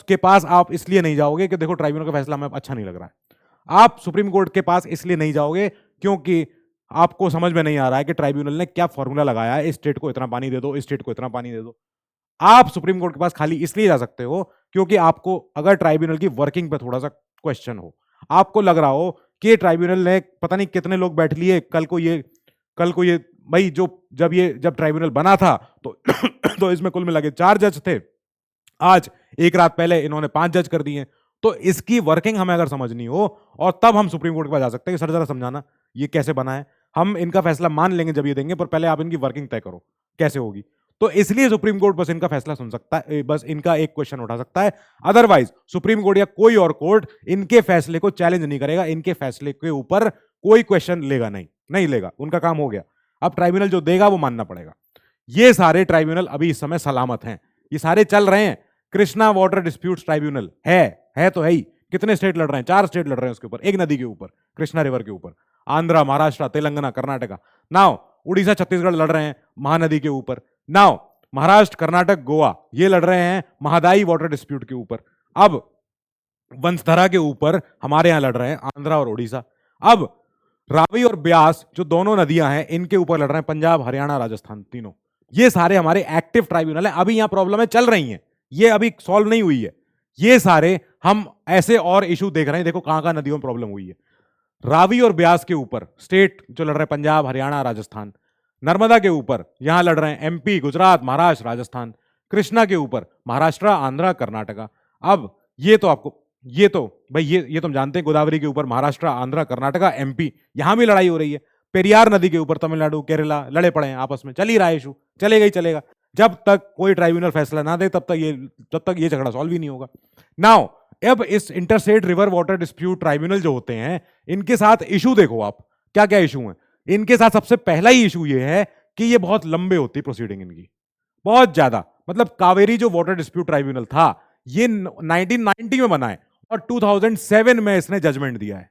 के पास आप इसलिए नहीं जाओगे कि देखो ट्राइब्यूनल का फैसला हमें अच्छा नहीं लग रहा है। आप सुप्रीम कोर्ट के पास इसलिए नहीं जाओगे क्योंकि आपको समझ में नहीं आ रहा है कि ट्राइब्यूनल ने क्या फॉर्मूला लगाया है, इस स्टेट को इतना पानी दे दो, इस स्टेट को इतना पानी दे दो। आप सुप्रीम कोर्ट के पास खाली इसलिए जा सकते हो क्योंकि आपको अगर ट्राइब्यूनल की वर्किंग पे थोड़ा सा क्वेश्चन हो, आपको लग रहा हो कि ट्राइब्यूनल ने पता नहीं कितने लोग बैठ लिए कल को ये भाई, जब ट्राइब्यूनल बना था तो तो इसमें कुल मिला के 4 जज थे। आज एक रात पहले इन्होंने 5 जज कर दिए। तो इसकी वर्किंग हमें अगर समझनी हो और तब हम सुप्रीम कोर्ट के पास जा सकते हैं कि सर जरा समझाना ये कैसे बना है। हम इनका फैसला मान लेंगे जब ये देंगे, पर पहले आप इनकी वर्किंग तय करो कैसे होगी। तो इसलिए सुप्रीम कोर्ट बस इनका फैसला सुन सकता है, बस इनका एक क्वेश्चन उठा सकता है। अदरवाइज सुप्रीम कोर्ट या कोई और कोर्ट इनके फैसले को चैलेंज नहीं करेगा, इनके फैसले के ऊपर कोई क्वेश्चन लेगा नहीं लेगा, उनका काम हो गया। अब ट्राइब्यूनल जो देगा वो मानना पड़ेगा। ये सारे ट्राइब्यूनल अभी इस समय सलामत हैं, ये सारे चल रहे हैं। कृष्णा वाटर डिस्प्यूट्स ट्राइब्यूनल है तो है ही। कितने स्टेट लड़ रहे हैं? 4 स्टेट लड़ रहे हैं उसके ऊपर, एक नदी के ऊपर, कृष्णा रिवर के ऊपर। आंध्रा, महाराष्ट्र, तेलंगाना, कर्नाटका। नाउ उड़ीसा, छत्तीसगढ़ लड़ रहे हैं महानदी के ऊपर। नाउ महाराष्ट्र, कर्नाटक, गोवा ये लड़ रहे हैं महादाई वाटर डिस्प्यूट के ऊपर। अब वंशधारा के ऊपर हमारे यहां लड़ रहे हैं आंध्रा और उड़ीसा। अब रावी और ब्यास जो दोनों नदियां हैं इनके ऊपर लड़ रहे हैं पंजाब, हरियाणा, राजस्थान, तीनों। ये सारे हमारे एक्टिव ट्राइब्यूनल है, अभी यहां प्रॉब्लम है चल रही हैं, ये अभी सॉल्व नहीं हुई है। ये सारे हम ऐसे और इशू देख रहे हैं, देखो कहां कहां नदियों में प्रॉब्लम हुई है। रावी और ब्यास के ऊपर स्टेट जो लड़ रहे हैं पंजाब, हरियाणा, राजस्थान। नर्मदा के ऊपर यहां लड़ रहे हैं एमपी, गुजरात, महाराष्ट्र, राजस्थान। कृष्णा के ऊपर महाराष्ट्र, आंध्रा, कर्नाटका। अब ये तो भाई ये तुम जानते हैं, गोदावरी के ऊपर महाराष्ट्र, आंध्रा, कर्नाटका, एमपी, यहां भी लड़ाई हो रही है। पेरियार नदी के ऊपर तमिलनाडु, केरला लड़े पड़े हैं आपस में, चल ही रहा है इशू, चलेगा ही चलेगा। जब तक कोई ट्राइब्यूनल फैसला ना दे तब तक ये झगड़ा सॉल्व ही नहीं होगा। नाउ अब इस interstate river water dispute tribunal जो होते हैं इनके साथ इशू देखो आप क्या क्या इशू है। इनके साथ सबसे पहला ही इशू ये है कि ये बहुत लंबे होती प्रोसीडिंग इनकी, बहुत ज्यादा। मतलब कावेरी जो वाटर डिस्प्यूट ट्राइब्यूनल था ये 1990 में बना है और 2007 में इसने जजमेंट दिया है।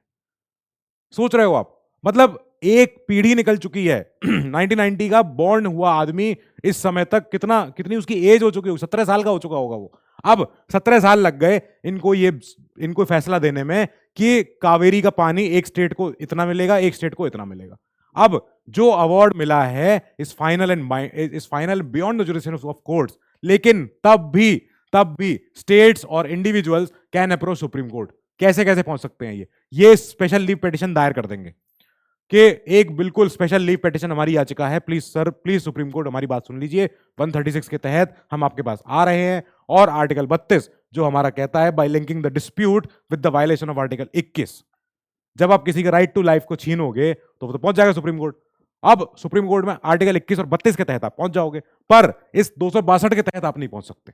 सोच रहे हो आप, मतलब एक पीढ़ी निकल चुकी है। 1990 का बॉर्न हुआ आदमी इस समय तक कितनी उसकी एज हो चुकी होगी, 17 साल का हो चुका होगा वो। अब 17 साल लग गए इनको फैसला देने में कि कावेरी का पानी एक स्टेट को इतना मिलेगा, एक स्टेट को इतना मिलेगा। अब जो अवार्ड मिला है इस final beyond the jurisdiction of courts, लेकिन तब भी स्टेट्स और individuals can approach supreme court. कैसे कैसे पहुंच सकते हैं ये स्पेशल लीव पिटीशन दायर कर देंगे कि एक बिल्कुल स्पेशल लीव पिटीशन हमारी याचिका है, please sir, please supreme court हमारी बात सुन लीजिए। 136 के तहत हम आपके पास आ रहे हैं और आर्टिकल 32 जो हमारा कहता है bye linking the dispute with the violation of article 21, जब आप किसी के राइट टू लाइफ को छीनोगे तो पहुंच जाएगा सुप्रीम कोर्ट। अब सुप्रीम कोर्ट में आर्टिकल 21 और 32 के तहत आप पहुंच जाओगे, पर इस 262 के तहत आप नहीं पहुंच सकते।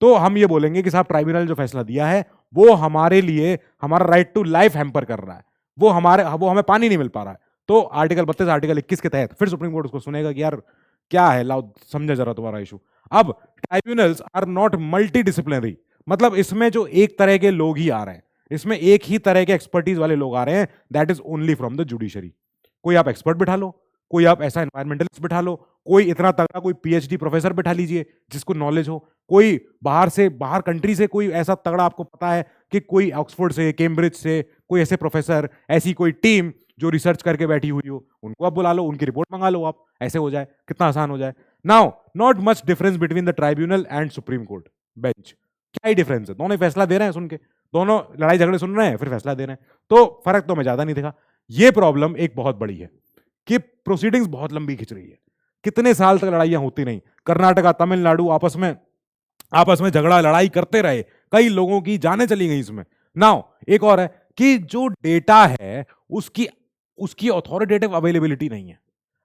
तो हम ये बोलेंगे कि साहब ट्राइब्यूनल जो फैसला दिया है वो हमारे लिए हमारा राइट टू लाइफ हैम्पर कर रहा है, वो हमें पानी नहीं मिल पा रहा है। तो आर्टिकल 32 आर्टिकल 21 के तहत फिर सुप्रीम कोर्ट उसको सुनेगा कि यार क्या है, लाओ समझे जरा तुम्हारा इशू। अब tribunals are not multi disciplinary, मतलब इसमें जो एक तरह के लोग ही आ रहे हैं, इसमें एक ही तरह के एक्सपर्टीज वाले लोग आ रहे हैं, that is only from the judiciary. कोई आप एक्सपर्ट बिठा लो, कोई आप ऐसा एनवायरमेंटलिस्ट बिठा लो, कोई इतना तगड़ा कोई पीएचडी प्रोफेसर बिठा लीजिए जिसको नॉलेज हो, कोई बाहर कंट्री से कोई ऐसा तगड़ा आपको पता है कि कोई ऑक्सफोर्ड से, कैम्ब्रिज से कोई ऐसे प्रोफेसर, ऐसी कोई टीम जो रिसर्च करके बैठी हुई हो, उनको आप बुला लो, उनकी रिपोर्ट मंगा लो, आप ऐसे हो जाए, कितना आसान हो जाए। Now not much difference between the tribunal and supreme court bench. क्या ही डिफरेंस है, दोनों ही फैसला दे रहे हैं सुन के, दोनों लड़ाई झगड़े सुन रहे हैं फिर फैसला दे रहे हैं, तो फर्क तो मैं ज्यादा नहीं देखा। ये प्रॉब्लम एक बहुत बड़ी है कि प्रोसीडिंग्स बहुत लंबी खिंच रही है, कितने साल तक लड़ाइयां होती नहीं। कर्नाटका, तमिलनाडु आपस में झगड़ा लड़ाई करते रहे, कई लोगों की जानें चली गई इसमें। नाउ एक और है कि जो डेटा है उसकी अथॉरिटेटिव अवेलेबिलिटी नहीं है।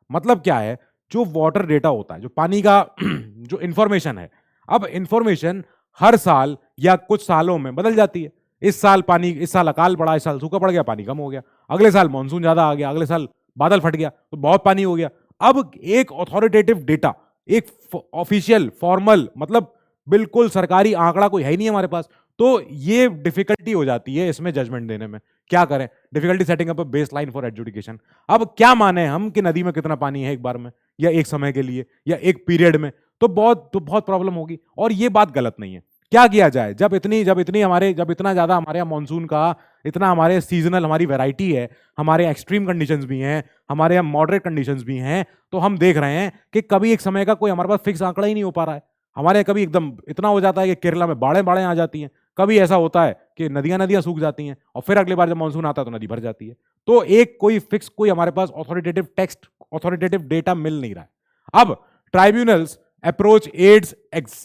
मतलब क्या है, जो वाटर डेटा होता है, जो पानी का जो इंफॉर्मेशन है, अब इंफॉर्मेशन हर साल या कुछ सालों में बदल जाती है। इस साल अकाल पड़ा, इस साल सूखा पड़ गया, पानी कम हो गया, अगले साल मानसून ज्यादा आ गया, अगले साल बादल फट गया तो बहुत पानी हो गया। अब एक अथॉरिटेटिव डेटा, एक ऑफिशियल फॉर्मल, मतलब बिल्कुल सरकारी आंकड़ा कोई है ही नहीं हमारे पास, तो ये डिफिकल्टी हो जाती है इसमें जजमेंट देने में। क्या करें, difficulty setting up a baseline for adjudication. अब क्या माने हम कि नदी में कितना पानी है एक बार में, या एक समय के लिए, या एक पीरियड में, तो बहुत प्रॉब्लम होगी। और ये बात गलत नहीं है। क्या किया जाए, जब इतना ज्यादा हमारे यहाँ मानसून का, इतना हमारे सीजनल हमारी वैरायटी है, हमारे एक्सट्रीम कंडीशंस भी हैं, हमारे यहाँ मॉडरेट कंडीशंस भी हैं, तो हम देख रहे हैं कि कभी एक समय का कोई हमारे पास फिक्स आंकड़ा ही नहीं हो पा रहा है। हमारे कभी एकदम इतना हो जाता है कि केरला में बाढ़ें आ जाती हैं, कभी ऐसा होता है कि नदियां नदियां सूख जाती हैं और फिर अगली बार जब मानसून आता है तो नदी भर जाती है। तो एक कोई फिक्स कोई हमारे पास ऑथोरिटेटिव टेक्स्ट, ऑथोरिटेटिव डेटा मिल नहीं रहा है। अब tribunals approach aids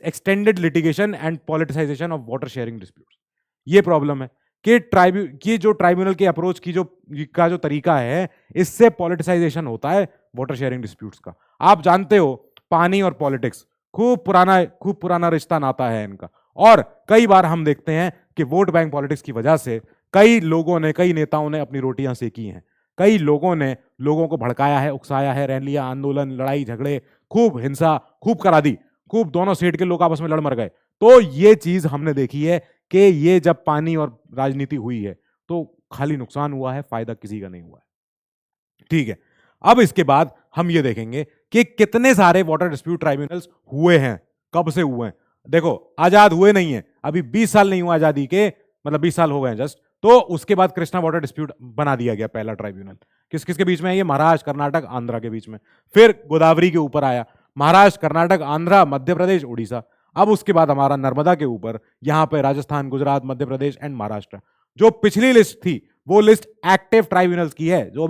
extended litigation and politicisation of water sharing disputes. ये प्रॉब्लम है कि जो ट्राइब्यूनल के अप्रोच की जो तरीका है, इससे पॉलिटिसाइजेशन होता है वाटर शेयरिंग डिस्प्यूट्स का। आप जानते हो पानी और पॉलिटिक्स खूब पुराना रिश्ता नाता है इनका, और कई बार हम देखते हैं कि वोट बैंक पॉलिटिक्स की वजह से कई नेताओं ने अपनी रोटियां सेकी हैं। कई लोगों ने लोगों को भड़काया है, उकसाया है, रैलियां, आंदोलन, लड़ाई झगड़े, खूब हिंसा खूब करा दी, खूब दोनों सेठ के लोग आपस में लड़ मर गए। तो ये चीज हमने देखी है कि ये जब पानी और राजनीति हुई है तो खाली नुकसान हुआ है, फायदा किसी का नहीं हुआ है। ठीक है, अब इसके बाद हम ये देखेंगे कि कितने सारे वाटर डिस्प्यूट ट्राइब्यूनल्स हुए हैं, कब से हुए हैं। देखो, आजाद हुए नहीं है, अभी 20 साल नहीं हुआ आजादी के, मतलब 20 साल हो गए हैं जस्ट। तो उसके बाद कृष्णा वाटर डिस्प्यूट बना दिया गया पहला ट्राइब्यूनल। किस किस के बीच में है ये? महाराष्ट्र, कर्नाटक, आंध्रा के बीच में। फिर गोदावरी के ऊपर आया, महाराष्ट्र, कर्नाटक, आंध्रा, मध्य प्रदेश, उड़ीसा। अब उसके बाद हमारा नर्मदा के ऊपर, यहां पे राजस्थान, गुजरात, मध्य प्रदेश एंड महाराष्ट्र। जो पिछली लिस्ट थी वो लिस्ट एक्टिव ट्राइब्यूनल्स की है, जो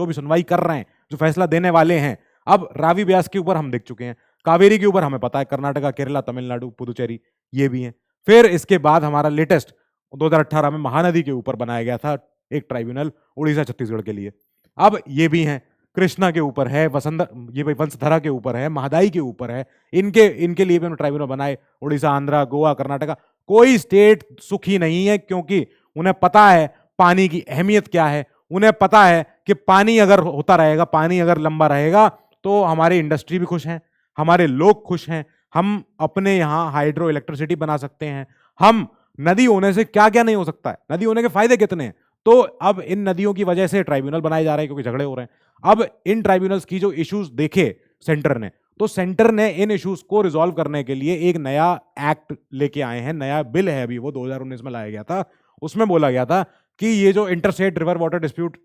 भी सुनवाई कर रहे हैं, जो फैसला देने वाले हैं। अब रावी ब्यास के ऊपर हम देख चुके हैं, कावेरी के ऊपर हमें पता है, कर्नाटका, केरला, तमिलनाडु, पुदुचेरी, ये भी हैं। फिर इसके बाद हमारा लेटेस्ट 2018 में महानदी के ऊपर बनाया गया था एक ट्राइब्यूनल, उड़ीसा छत्तीसगढ़ के लिए। अब ये भी हैं, कृष्णा के ऊपर है, ये भाई वंशधरा के ऊपर है, महादाई के ऊपर है। इनके लिए भी हमने ट्राइब्यूनल बनाए, उड़ीसा, आंध्रा, गोवा, कर्नाटका। कोई स्टेट सुखी नहीं है, क्योंकि उन्हें पता है पानी की अहमियत क्या है। उन्हें पता है कि पानी अगर होता रहेगा, पानी अगर लंबा रहेगा, तो हमारी इंडस्ट्री भी खुश है, हमारे लोग खुश हैं, हम अपने यहाँ हाइड्रो इलेक्ट्रिसिटी बना सकते हैं। हम नदी होने से क्या क्या नहीं हो सकता है, नदी होने के फायदे कितने हैं। तो अब इन नदियों की वजह से ट्राइब्यूनल बनाए जा रहे हैं, क्योंकि झगड़े हो रहे हैं। अब इन ट्राइब्यूनल्स की जो इश्यूज देखे सेंटर ने, तो सेंटर ने इन इश्यूज को रिजॉल्व करने के लिए एक नया एक्ट लेके आए हैं, नया बिल है, अभी वो 2019 में लाया गया था। उसमें बोला गया था कि ये जो इंटरस्टेट रिवर वाटर डिस्प्यूट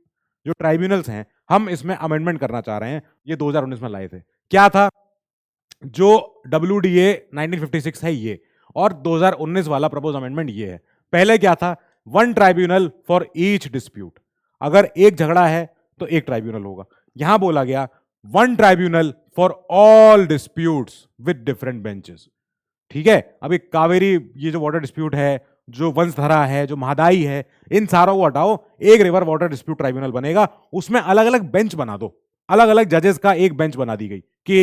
जो ट्राइब्यूनल्स हैं, हम इसमें अमेंडमेंट करना चाह रहे हैं। ये 2019 में लाए थे। क्या था? जो WDA 1956 है ये, और 2019 वाला प्रपोज अमेंडमेंट ये है। पहले क्या था? One tribunal for each dispute. अगर एक झगड़ा है तो एक ट्राइब्यूनल होगा। यहां बोला गया one tribunal for all disputes with different benches. ठीक है, अभी कावेरी, ये जो वाटर डिस्प्यूट है, जो वंशधरा है, जो महादाई है, इन सारों को हटाओ, एक रिवर वाटर डिस्प्यूट ट्राइब्यूनल बनेगा। उसमें अलग अलग बेंच बना दो, अलग अलग जजेस का एक बेंच बना दी गई कि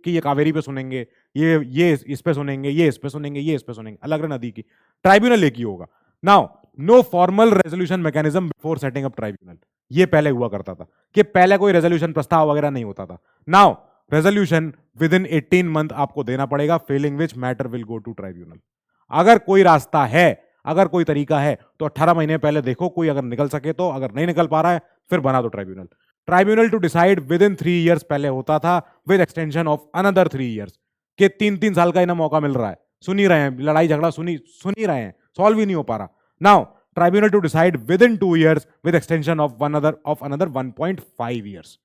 ये कावेरी पे सुनेंगे, ये इस पे सुनेंगे, ये इस पे सुनेंगे, ये इस पे सुनेंगे, अलग अलग नदी की। ट्राइब्यूनल एक ही होगा। Now, no formal resolution mechanism before setting up tribunal. ये पहले हुआ करता था कि पहले कोई रेजोल्यूशन प्रस्ताव वगैरह नहीं होता था। Now resolution within 18 month आपको देना पड़ेगा, failing which matter will go to tribunal. अगर कोई रास्ता है, अगर कोई तरीका है, तो 18 महीने पहले देखो, कोई अगर निकल सके तो, अगर नहीं निकल पा रहा है फिर बना दो tribunal. Tribunal to decide within 3 years पहले होता था, with extension of another 3 years, कि 3-3 साल का इन्हें मौका मिल रहा है। सुन ही रहे हैं, लड़ाई झगड़ा सुन ही रहे हैं, सॉल्व ही नहीं हो पा रहा। Now tribunal to decide within 2 years with extension of another 1.5 years.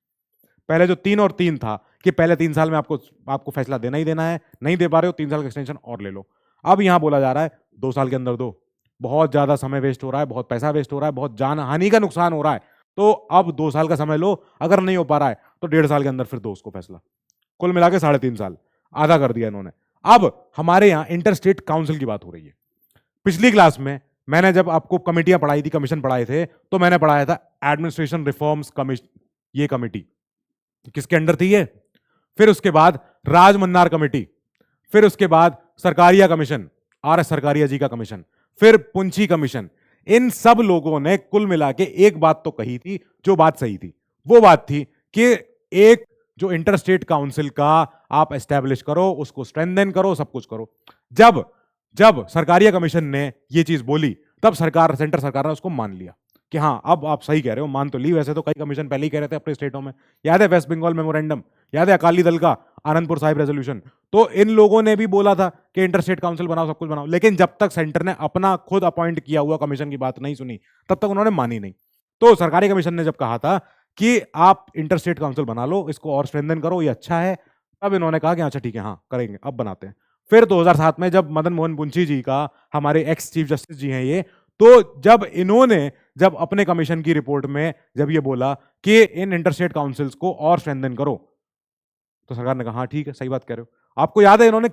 पहले जो 3 और 3 था कि पहले 3 साल में आपको फैसला देना ही देना है, नहीं दे पा रहे हो 3 साल का एक्सटेंशन और ले लो। अब यहां बोला जा रहा है 2 साल के अंदर दो। बहुत ज्यादा समय वेस्ट हो रहा है, बहुत पैसा वेस्ट हो रहा है, बहुत जान हानि का नुकसान हो रहा है। तो अब 2 साल का समय लो, अगर नहीं हो पा रहा है तो 1.5 साल के अंदर फिर दो उसको फैसला। कुल मिला के 3.5 साल आधा कर दिया इन्होंने। अब हमारे यहां इंटरस्टेट काउंसिल की बात हो रही है। पिछली क्लास में मैंने जब आपको कमेटियां पढ़ाई थी, कमीशन पढ़ाए थे, तो मैंने पढ़ाया था एडमिनिस्ट्रेशन रिफॉर्म्स कमीशन, ये कमेटी किसके अंडर थी ये? फिर उसके बाद राजमन्नार कमेटी, फिर उसके बाद सरकारिया कमीशन, RS सरकारिया जी का कमीशन, फिर पुंछी कमीशन। इन सब लोगों ने कुल मिला के एक बात तो कही थी, जो बात सही थी। वो बात थी कि एक जो इंटरस्टेट काउंसिल का आप एस्टैब्लिश करो, उसको स्ट्रेंथन करो, सब कुछ करो। जब सरकारिया कमीशन ने ये चीज बोली, तब सेंटर सरकार ने उसको मान लिया कि हाँ, अब आप सही कह रहे हो, मान तो ली। वैसे तो कई कमीशन पहले ही कह रहे थे अपने स्टेटों में, याद है वेस्ट बंगाल मेमोरेंडम, याद है अकाली दल का आनंदपुर साहिब रेजोल्यूशन। तो इन लोगों ने भी बोला था कि इंटरस्टेट काउंसिल बनाओ, सब कुछ बनाओ, लेकिन जब तक सेंटर ने अपना खुद अपॉइंट किया हुआ कमीशन की बात नहीं सुनी, तब तक उन्होंने मानी नहीं। तो सरकारी कमीशन ने जब कहा था कि आप इंटरस्टेट काउंसिल बना लो, इसको और स्ट्रेंथन करो, ये अच्छा है, तब इन्होंने कहा कि अच्छा ठीक है, हाँ करेंगे, अब बनाते हैं। फिर 2007 में जब मदन मोहन मुंशी जी का, हमारे एक्स चीफ जस्टिस जी हैं ये, तो जब अपने कमीशन की रिपोर्ट में जब ये बोला कि इन इंटरस्टेट काउंसिल्स को और स्ट्रेंथन करो, तो सरकार ने कहा हाँ ठीक है, सही बात कह रहे हो। आपको याद है इन्होंने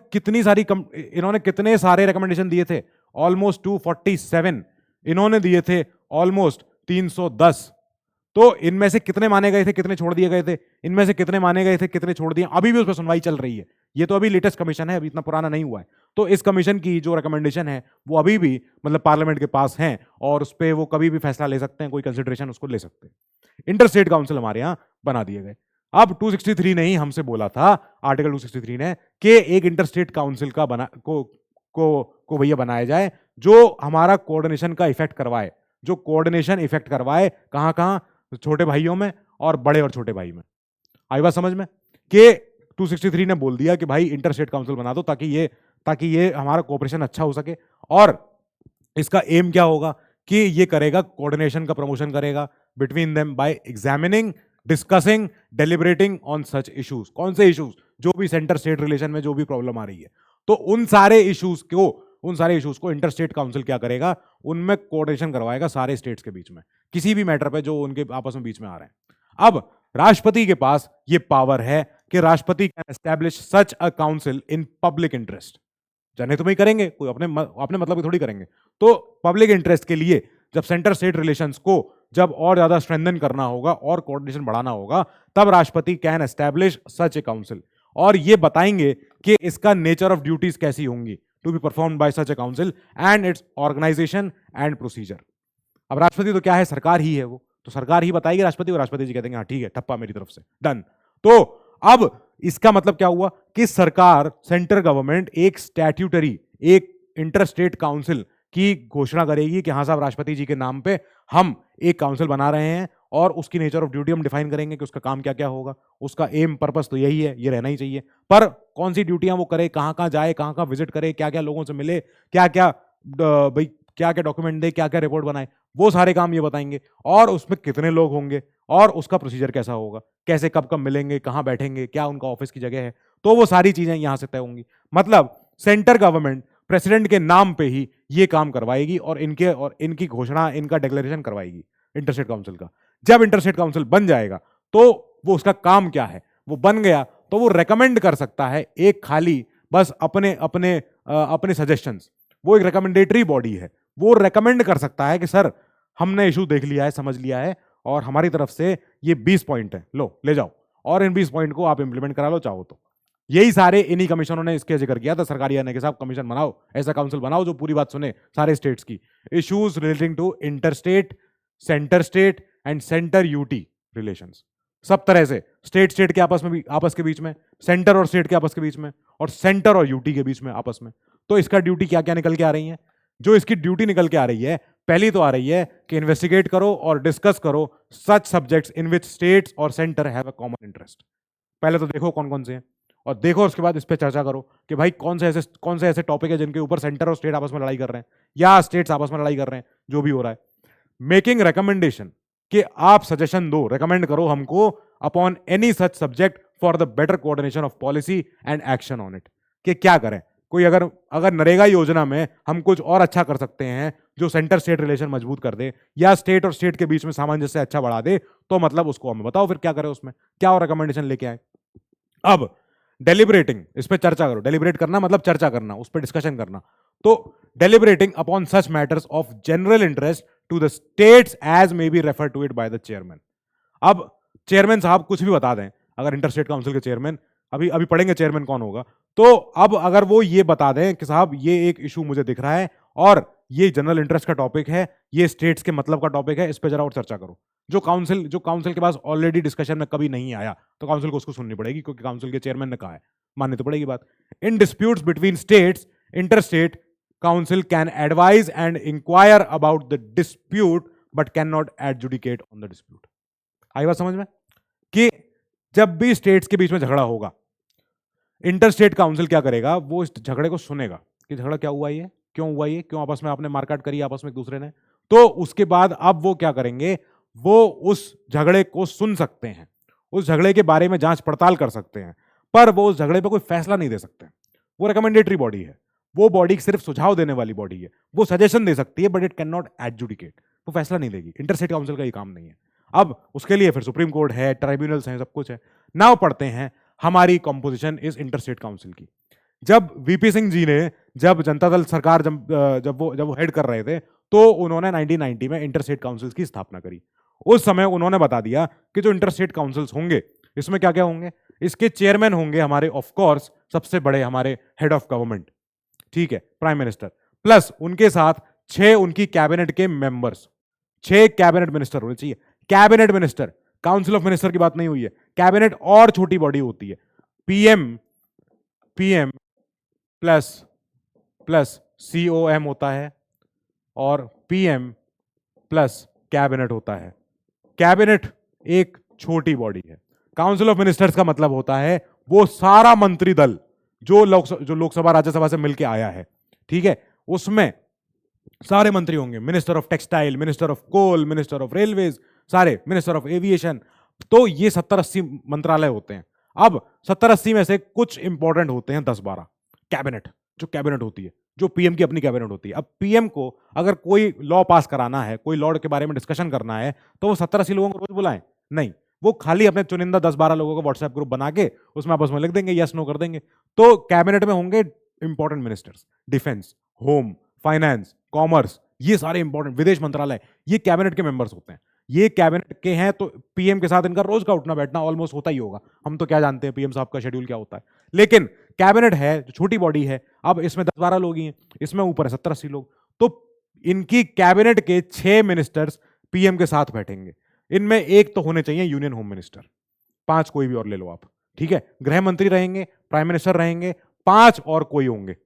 कितने सारे रिकमेंडेशन दिए थे? ऑलमोस्ट 247 इन्होंने दिए थे, ऑलमोस्ट 310। तो इनमें से कितने माने गए थे, कितने छोड़ दिए गए थे? इनमें से कितने माने गए थे, कितने छोड़ दिए? अभी भी उस पर सुनवाई चल रही है। ये तो अभी लेटेस्ट कमीशन है, अभी इतना पुराना नहीं हुआ है। तो इस कमीशन की जो रिकमेंडेशन है वो अभी भी मतलब पार्लियामेंट के पास है और उस पर वो कभी भी फैसला ले सकते हैं, कोई कंसिडरेशन उसको ले सकते हैं। इंटरस्टेट काउंसिल हमारे यहाँ बना दिए गए। अब 263 ने ही हमसे बोला था, आर्टिकल 263 ने, कि एक इंटरस्टेट काउंसिल का को भैया बनाया जाए जो हमारा कोऑर्डिनेशन का इफेक्ट करवाए, जो कोऑर्डिनेशन इफेक्ट करवाए कहां कहां, छोटे भाइयों में और बड़े और छोटे भाई में। आई बात समझ में? कि 263 ने बोल दिया कि भाई इंटरस्टेट काउंसिल बना दो ताकि ये हमारा कोऑपरेशन अच्छा हो सके। और इसका एम क्या होगा कि ये करेगा, कोऑर्डिनेशन का प्रमोशन करेगा between them by examining, discussing, deliberating on such issues. कौन से इश्यूज? जो भी सेंटर स्टेट रिलेशन में जो भी प्रॉब्लम आ रही है, तो उन सारे इश्यूज को इंटरस्टेट काउंसिल क्या करेगा, उनमें कोऑर्डिनेशन करवाएगा सारे स्टेट्स के बीच में, किसी भी मैटर पे जो उनके आपस में बीच में आ रहे हैं। अब राष्ट्रपति के पास ये पावर है कि राष्ट्रपति can establish such a council in public interest. जाने तुम्हें करेंगे, कोई अपने मतलब की थोड़ी करेंगे। तो पब्लिक इंटरेस्ट के लिए जब सेंटर स्टेट रिलेशंस को जब और ज्यादा स्ट्रेंथन करना होगा और कोऑर्डिनेशन बढ़ाना होगा, तब राष्ट्रपति can establish such a council. और ये बताएंगे कि इसका नेचर ऑफ ड्यूटीज कैसी होंगी to be performed by such a council and its organisation and procedure. अब राष्ट्रपति तो क्या है, सरकार ही है, वो तो सरकार ही बताएगी राष्ट्रपति, और राष्ट्रपति जी कहते हैं हाँ ठीक है, ठप्पा मेरी तरफ से, डन। तो अब इसका मतलब क्या हुआ कि सरकार, सेंट्रल गवर्नमेंट एक स्टैट्यूटरी, एक इंटरस्टेट काउंसिल की घोषणा करेगी कि हाँ साहब, राष्ट्रपति जी के नाम पे हम एक काउंसिल बना रहे हैं और उसकी नेचर ऑफ ड्यूटी हम डिफाइन करेंगे कि उसका काम क्या क्या होगा, उसका एम पर्पस तो यही है, ये रहना ही चाहिए। पर कौन सी ड्यूटियां वो करे, कहां कहां जाए, कहां कहां विजिट करे, क्या क्या लोगों से मिले, क्या क्या भाई क्या क्या डॉक्यूमेंट दे, क्या क्या रिपोर्ट बनाए, वो सारे काम ये बताएंगे। और उसमें कितने लोग होंगे और उसका प्रोसीजर कैसा होगा, कैसे कब कब मिलेंगे, कहां बैठेंगे, क्या उनका ऑफिस की जगह है, तो वो सारी चीजें यहां से तय होंगी। मतलब सेंटर गवर्नमेंट प्रेसिडेंट के नाम पे ही ये काम करवाएगी और इनकी घोषणा, इनका डिक्लेरेशन करवाएगी इंटरस्टेट काउंसिल का। जब इंटरस्टेट काउंसिल बन जाएगा तो वो उसका काम क्या है, वो बन गया तो वो रेकमेंड कर सकता है एक खाली बस अपने सजेशंस। वो एक रिकमेंडेटरी बॉडी है, वो रेकमेंड कर सकता है कि सर हमने इशू देख लिया है, समझ लिया है और हमारी तरफ से ये 20 पॉइंट है, लो ले जाओ और इन 20 पॉइंट को आप इंप्लीमेंट करा लो चाहो तो। यही सारे इन्हीं कमीशनों ने इसके जिक्र किया था सरकारी आने के साथ, कमीशन बनाओ, ऐसा काउंसिल बनाओ जो पूरी बात सुने सारे स्टेट्स की, issues relating to interstate, centre state and centre UT relations. सब तरह से स्टेट के आपस के बीच में, सेंटर और स्टेट के आपस के बीच में, और सेंटर और यूटी के बीच में आपस में। तो इसका ड्यूटी क्या क्या निकल के आ रही है? जो इसकी ड्यूटी निकल के आ रही है, पहली तो आ रही है कि इन्वेस्टिगेट करो और डिस्कस करो सच सब्जेक्ट्स इन विच स्टेट्स और centre have a common interest. पहले तो देखो कौन कौन से हैं और देखो उसके बाद इस पर चर्चा करो कि भाई कौन से ऐसे टॉपिक है जिनके ऊपर सेंटर और स्टेट आपस में लड़ाई कर रहे हैं या स्टेट्स आपस में लड़ाई कर रहे हैं, जो भी हो रहा है। मेकिंग रिकमेंडेशन, कि आप सजेशन दो, रेकमेंड करो हमको upon any such subject for the better coordination of policy and action on it. कि क्या करें, कोई अगर नरेगा योजना में हम कुछ और अच्छा कर सकते हैं जो सेंटर स्टेट रिलेशन मजबूत कर दे या स्टेट और स्टेट के बीच में सामंजस्य अच्छा बढ़ा दे, तो मतलब उसको हमें बताओ फिर क्या करें, उसमें क्या और रिकमेंडेशन लेके आए। अब डेलिब्रेटिंग, इस पे चर्चा करो, डेलिब्रेट करना मतलब चर्चा करना, उस पर डिस्कशन करना। तो deliberating upon such matters of general interest to the states as may be refer to it by the chairman. अब चेयरमैन साहब कुछ भी बता दें, अगर इंटरस्टेट काउंसिल के चेयरमैन, अभी पढ़ेंगे चेयरमैन कौन होगा, तो अब अगर वो ये बता दें कि साहब ये एक इशू मुझे दिख रहा है और ये जनरल इंटरेस्ट का टॉपिक है, ये स्टेट्स के मतलब का टॉपिक है, इस पे जरा और चर्चा करो। जो काउंसिल के पास ऑलरेडी डिस्कशन में कभी नहीं आया, तो काउंसिल को उसको सुननी पड़ेगी क्योंकि काउंसिल के चेयरमैन ने कहा है, माननी तो पड़ेगी बात। In disputes between states, interstate council can advise and inquire about the dispute but can not adjudicate on the dispute. आई बात समझ में? कि जब भी स्टेट्स के बीच में झगड़ा होगा, इंटरस्टेट काउंसिल क्या करेगा, वो इस झगड़े को सुनेगा कि झगड़ा क्या हुआ, ये क्यों हुआ, ये क्यों आपस में आपने मारकाट करी आपस में एक दूसरे ने। तो उसके बाद अब वो क्या करेंगे, वो उस झगड़े को सुन सकते हैं, उस झगड़े के बारे में जांच पड़ताल कर सकते हैं, पर वो उस झगड़े पर कोई फैसला नहीं दे सकते। वो रिकमेंडेटरी बॉडी है, वो बॉडी सिर्फ सुझाव देने वाली बॉडी है, वो सजेशन दे सकती है but it can not adjudicate, वो फैसला नहीं देगी। इंटरस्टेट काउंसिल का ये काम नहीं है। अब उसके लिए फिर सुप्रीम कोर्ट है, ट्राइब्यूनल्स हैं, सब कुछ है। नाउ पढ़ते हैं हमारी कंपोजिशन इस इंटरस्टेट काउंसिल की। जब वीपी सिंह जी ने, जब जनता दल सरकार जब वो हेड कर रहे थे, तो उन्होंने 1990 में इंटरस्टेट काउंसिल्स की स्थापना करी। उस समय उन्होंने बता दिया कि जो इंटरस्टेट काउंसिल्स होंगे इसमें क्या क्या होंगे। इसके चेयरमैन होंगे हमारे ऑफ कोर्स सबसे बड़े हमारे हेड ऑफ गवर्नमेंट, ठीक है, प्राइम मिनिस्टर, प्लस उनके साथ 6 उनकी कैबिनेट के मेंबर्स, 6 कैबिनेट मिनिस्टर होने चाहिए। Cabinet minister, council of minister की बात नहीं हुई है। कैबिनेट और छोटी बॉडी होती है, पीएम प्लस प्लस सीओएम होता है और पीएम प्लस कैबिनेट होता है। कैबिनेट एक छोटी बॉडी है। काउंसिल ऑफ मिनिस्टर्स का मतलब होता है वो सारा मंत्री दल जो लोकसभा राज्यसभा से मिलके आया है, ठीक है, उसमें सारे मंत्री होंगे, minister of textile, minister of coal, minister of railways, सारे, मिनिस्टर ऑफ एविएशन। तो ये 70-80 मंत्रालय होते हैं। अब 70-80 में से कुछ इंपॉर्टेंट होते हैं 10-12 कैबिनेट, जो कैबिनेट होती है, जो पीएम की अपनी कैबिनेट होती है। अब पीएम को अगर कोई लॉ पास कराना है, कोई लॉ के बारे में डिस्कशन करना है, तो वो 70-80 लोगों को रोज बुलाएं? नहीं, वो खाली अपने चुनिंदा 10-12 लोगों को व्हाट्सएप ग्रुप बना के उसमें आपस में लिख देंगे, यस नो कर देंगे। तो कैबिनेट में होंगे important ministers, defence, home, finance, commerce, ये सारे इंपॉर्टेंट, विदेश मंत्रालय, ये कैबिनेट के मेंबर्स होते हैं। ये कैबिनेट के हैं, तो पीएम के साथ इनका रोज का उठना बैठना ऑलमोस्ट होता ही होगा। हम तो क्या जानते हैं पीएम साहब का शेड्यूल क्या होता है, लेकिन कैबिनेट है जो छोटी बॉडी है। अब इसमें 10-12 लोग ही हैं, इसमें ऊपर है 70-80 लोग। तो इनकी कैबिनेट के 6 मिनिस्टर्स पीएम के साथ बैठेंगे। इनमें एक तो होने चाहिए यूनियन होम मिनिस्टर, 5 कोई भी और ले लो आप, ठीक है। गृह मंत्री रहेंगे, प्राइम मिनिस्टर रहेंगे, 5 और कोई होंगे।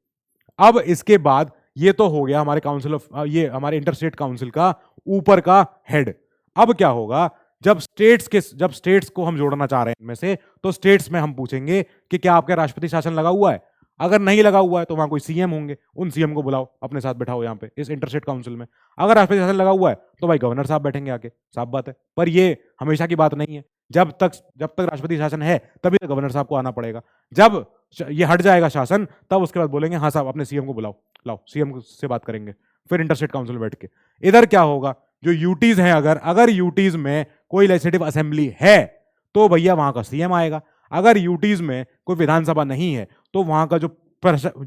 अब इसके बाद ये तो हो गया हमारे काउंसिल ऑफ, ये हमारे इंटरस्टेट काउंसिल का ऊपर का हेड। अब क्या होगा, जब स्टेट्स को हम जोड़ना चाह रहे हैं इनमें से, तो स्टेट्स में हम पूछेंगे कि क्या आपके राष्ट्रपति शासन लगा हुआ है। अगर नहीं लगा हुआ है तो वहां कोई सीएम होंगे, उन सीएम को बुलाओ अपने साथ बैठाओ यहाँ पे इस इंटरस्टेट काउंसिल में। अगर राष्ट्रपति शासन लगा हुआ है तो भाई गवर्नर साहब बैठेंगे आके, साफ बात है। पर ये हमेशा की बात नहीं है। जब तक राष्ट्रपति शासन है तभी तो गवर्नर साहब को आना पड़ेगा। जब ये हट जाएगा शासन, तब उसके बाद बोलेंगे हाँ साहब अपने सीएम को बुलाओ, लाओ सीएम से बात करेंगे फिर इंटरस्टेट काउंसिल बैठ के। इधर क्या होगा, जो यूटीज हैं, अगर यूटीज में कोई लेजिस्लेटिव असेंबली है तो भैया वहां का सीएम आएगा। अगर यूटीज में कोई विधानसभा नहीं है तो वहां का जो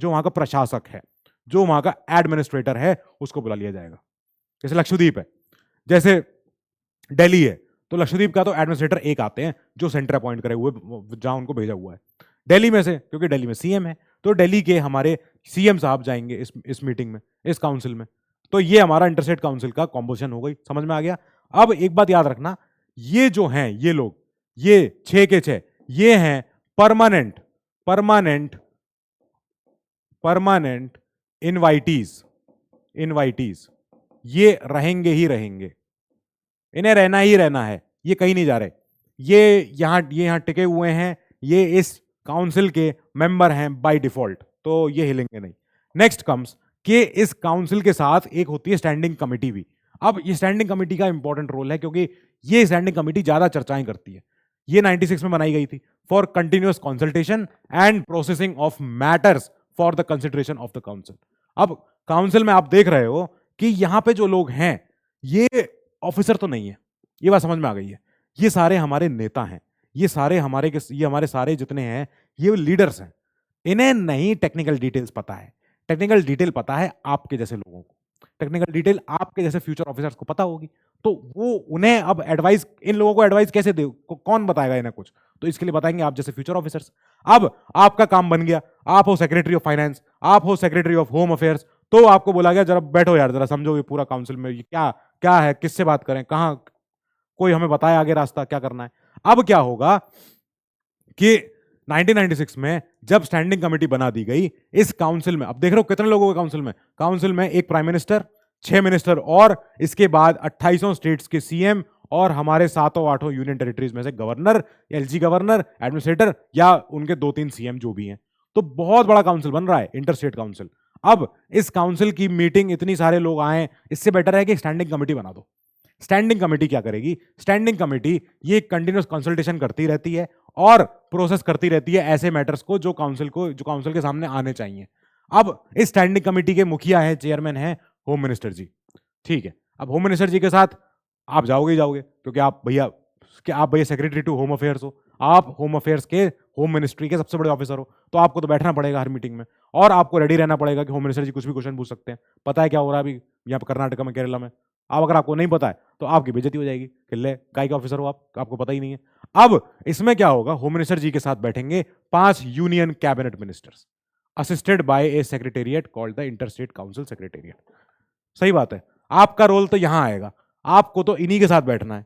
वहां का प्रशासक है, जो वहां का एडमिनिस्ट्रेटर है, उसको बुला लिया जाएगा। जैसे लक्षद्वीप है, जैसे दिल्ली है, तो लक्षद्वीप का तो एडमिनिस्ट्रेटर एक आते हैं जो सेंटर अपॉइंट करे हुए, जहां उनको भेजा हुआ है। दिल्ली में से, क्योंकि दिल्ली में सीएम है, तो दिल्ली के हमारे सीएम साहब जाएंगे इस मीटिंग में, इस काउंसिल में। तो ये हमारा इंटरस्टेट काउंसिल का कॉम्पोजिशन हो गई, समझ में आ गया। अब एक बात याद रखना, ये जो हैं ये लोग, ये 6 के 6 ये हैं परमानेंट इनवाइटीज। ये रहेंगे ही रहेंगे, इन्हें रहना ही रहना है, ये कहीं नहीं जा रहे। ये यहां टिके हुए हैं, ये इस काउंसिल के मेंबर हैं बाय डिफॉल्ट, तो ये हिलेंगे नहीं। नेक्स्ट कम्स कि इस काउंसिल के साथ एक होती है स्टैंडिंग कमेटी भी। अब ये स्टैंडिंग कमेटी का इंपॉर्टेंट रोल है, क्योंकि ये स्टैंडिंग कमेटी ज्यादा चर्चाएं करती है। ये 96 में बनाई गई थी for continuous consultation and processing of matters for the consideration of the council. अब काउंसिल में आप देख रहे हो कि यहां पे जो लोग हैं ये ऑफिसर तो नहीं है, ये बात समझ में आ गई है। ये सारे हमारे नेता हैं, ये हमारे सारे जितने हैं ये लीडर्स हैं। इन्हें नहीं टेक्निकल डिटेल्स पता है, टेक्निकल डिटेल पता है आपके जैसे लोगों को, टेक्निकल डिटेल आपके जैसे फ्यूचर ऑफिसर्स को पता होगी। तो वो उन्हें अब एडवाइस, इन लोगों को एडवाइस कैसे दे, कौन बताएगा इन्हें कुछ, तो इसके लिए बताएंगे आप जैसे फ्यूचर ऑफिसर्स। अब आपका काम बन गया, आप हो सेक्रेटरी ऑफ फाइनेंस, आप हो सेक्रेटरी ऑफ होम अफेयर्स, तो आपको बोला गया जरा बैठो यार, जरा समझो ये पूरा काउंसिल में ये क्या क्या है, किससे बात करें, कहां, कोई हमें बताए आगे रास्ता क्या करना है। अब क्या होगा कि 1996 में जब स्टैंडिंग कमेटी बना दी गई इस काउंसिल में, अब देख रहे हो कितने लोगों के काउंसिल में एक प्राइम मिनिस्टर, 6 मिनिस्टर और इसके बाद 28 स्टेट्स के सीएम और हमारे 7-8 यूनियन टेरिटरीज में से गवर्नर, एलजी गवर्नर, एडमिनिस्ट्रेटर या उनके 2-3 सीएम जो भी हैं। तो बहुत बड़ा काउंसिल बन रहा है इंटरस्टेट काउंसिल। अब इस काउंसिल की मीटिंग, इतनी सारे लोग आए, इससे बेटर है कि स्टैंडिंग कमेटी बना दो। स्टैंडिंग कमेटी क्या करेगी, स्टैंडिंग कमेटी ये कंटिन्यूअस कंसल्टेशन करती रहती है और प्रोसेस करती रहती है ऐसे मैटर्स को जो काउंसिल के सामने आने चाहिए। अब इस स्टैंडिंग कमेटी के मुखिया है, चेयरमैन है होम मिनिस्टर जी, ठीक है। अब होम मिनिस्टर जी के साथ आप जाओगे ही जाओगे, क्योंकि आप भैया सेक्रेटरी टू होम अफेयर्स हो, आप होम अफेयर्स के, होम मिनिस्ट्री के सबसे बड़े ऑफिसर हो, तो आपको तो बैठना पड़ेगा हर मीटिंग में, और आपको रेडी रहना पड़ेगा कि होम मिनिस्टर जी कुछ भी क्वेश्चन पूछ सकते हैं। पता है क्या हो रहा है अभी यहाँ पर कर्नाटक में, केरला में? अब अगर आपको नहीं पता है तो आपकी बेइज्जती हो जाएगी कि ले काय के ऑफिसर हो आप, आपको पता ही नहीं है। अब इसमें क्या होगा, होम मिनिस्टर जी के साथ बैठेंगे 5 union cabinet ministers assisted by A secretariat called the inter state council secretariat. सही बात है, आपका रोल तो यहां आएगा, आपको तो इन्हीं के साथ बैठना है।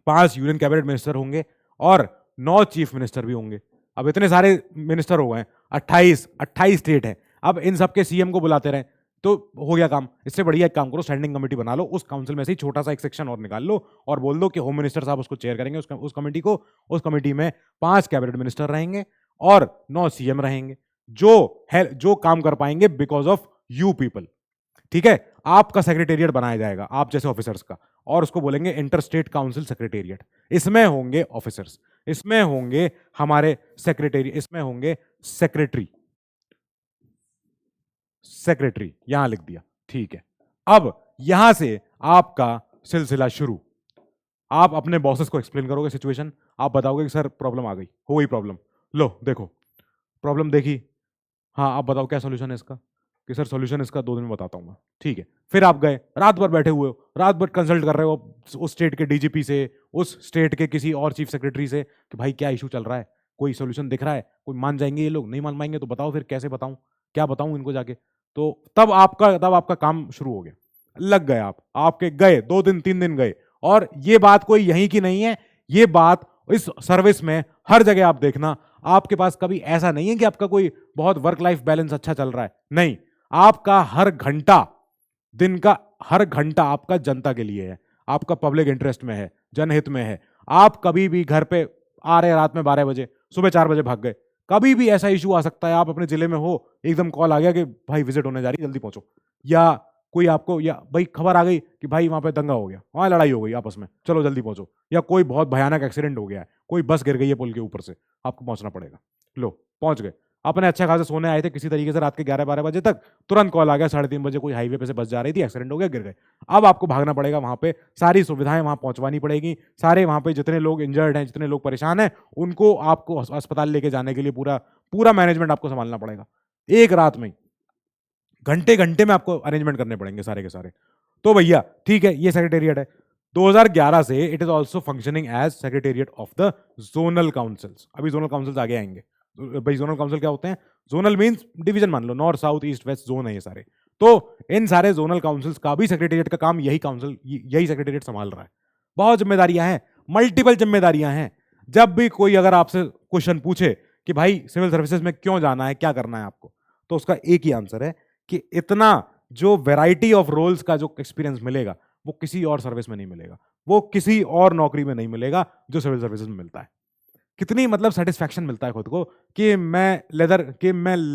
5 यूनियन कैबिनेट मिनिस्टर होंगे और 9 चीफ मिनिस्टर भी होंगे। अब इतने सारे मिनिस्टर हो गए, 28 स्टेट है। अब इन सबके सीएम को बुलाते रहे तो हो गया काम। इससे बढ़िया एक काम करो, स्टैंडिंग कमेटी बना लो, उस काउंसिल में से ही छोटा सा एक सेक्शन और निकाल लो और बोल दो कि होम मिनिस्टर साहब उसको चेयर करेंगे, उस कमेटी को। उस कमेटी में 5 कैबिनेट मिनिस्टर रहेंगे और 9 सीएम रहेंगे, जो काम कर पाएंगे बिकॉज ऑफ यू पीपल। ठीक है, आपका सेक्रेटेरिएट बनाया जाएगा आप जैसे ऑफिसर्स का, और उसको बोलेंगे इंटर स्टेट काउंसिल सेक्रेटेरिएट। इसमें होंगे ऑफिसर्स, इसमें होंगे हमारे सेक्रेटरी, इसमें होंगे सेक्रेटरी, सेक्रेटरी यहां लिख दिया, ठीक है। अब यहां से आपका सिलसिला शुरू। आप अपने बॉसेस को एक्सप्लेन करोगे सिचुएशन, आप बताओगे कि सर प्रॉब्लम आ गई, हो गई प्रॉब्लम, लो देखो प्रॉब्लम देखी, हाँ आप बताओ क्या सोल्यूशन है इसका, कि सर सोल्यूशन इसका 2 दिन में बताता हूँ मैं, ठीक है। फिर आप गए, रात भर बैठे हुए हो, रात भर कंसल्ट कर रहे हो उस स्टेट के डीजीपी से, उस स्टेट के किसी और चीफ सेक्रेटरी से कि भाई क्या इशू चल रहा है, कोई सोल्यूशन दिख रहा है, कोई मान जाएंगे ये लोग, नहीं मान पाएंगे तो बताओ फिर कैसे बताऊं, क्या बताऊं इनको जाके। तो तब आपका काम शुरू हो गया, लग गए आप, आपके गए 2 दिन 3 दिन गए। और ये बात कोई यहीं की नहीं है, ये बात इस सर्विस में हर जगह आप देखना, आपके पास कभी ऐसा नहीं है कि आपका कोई बहुत वर्क लाइफ बैलेंस अच्छा चल रहा है, नहीं, आपका हर घंटा, दिन का हर घंटा आपका जनता के लिए है, आपका पब्लिक इंटरेस्ट में है, जनहित में है। आप कभी भी घर पे आ रहे रात में 12 बजे, सुबह 4 बजे भाग गए, कभी भी ऐसा इशू आ सकता है, आप अपने जिले में हो, एकदम कॉल आ गया कि भाई विजिट होने जा रही है जल्दी पहुंचो, या कोई आपको, या भाई खबर आ गई कि भाई वहां पे दंगा हो गया, वहां लड़ाई हो गई आपस में, चलो जल्दी पहुंचो, या कोई बहुत भयानक एक्सीडेंट हो गया है, कोई बस गिर गई है पुल के ऊपर से, आपको पहुंचना पड़ेगा। लो पहुंच गए, अपने अच्छे खासे सोने आए थे किसी तरीके से रात के 11-12 बजे तक, तुरंत कॉल आ गया 3:30 बजे कोई हाईवे पे से बस जा रही थी, एक्सीडेंट हो गया, गिर गए। अब आपको भागना पड़ेगा वहां पे, सारी सुविधाएं वहां पहुंचवानी पड़ेगी, सारे वहां पे जितने लोग इंजर्ड हैं, जितने लोग परेशान हैं, उनको आपको अस्पताल लेके जाने के लिए पूरा पूरा मैनेजमेंट आपको संभालना पड़ेगा। एक रात में घंटे घंटे में आपको अरेंजमेंट करने पड़ेंगे सारे के सारे। तो भैया ठीक है, ये सेक्रेटेरिएट है। 2011 से it is also functioning as secretariat of the zonal councils. अभी जोनल काउंसिल्स आगे आएंगे। भाई जोनल काउंसिल क्या होते हैं? जोनल मींस डिवीजन, मान लो north south east west zone है ये सारे। तो इन सारे जोनल काउंसिल्स का भी सेक्रेटेरिएट का काम यही सेक्रेटेरिएट संभाल रहा है। बहुत जिम्मेदारियां हैं, मल्टीपल जिम्मेदारियां हैं। जब भी कोई अगर आपसे क्वेश्चन पूछे कि भाई सिविल सर्विसेज में क्यों जाना है, क्या करना है आपको, तो उसका एक ही आंसर है कि इतना जो वैरायटी ऑफ रोल्स का जो एक्सपीरियंस मिलेगा वो किसी और सर्विस में नहीं मिलेगा, वो किसी और नौकरी में नहीं मिलेगा जो सिविल सर्विसेज में मिलता है। कितनी मतलब सेटिस्फैक्शन मिलता है खुद को कि मैं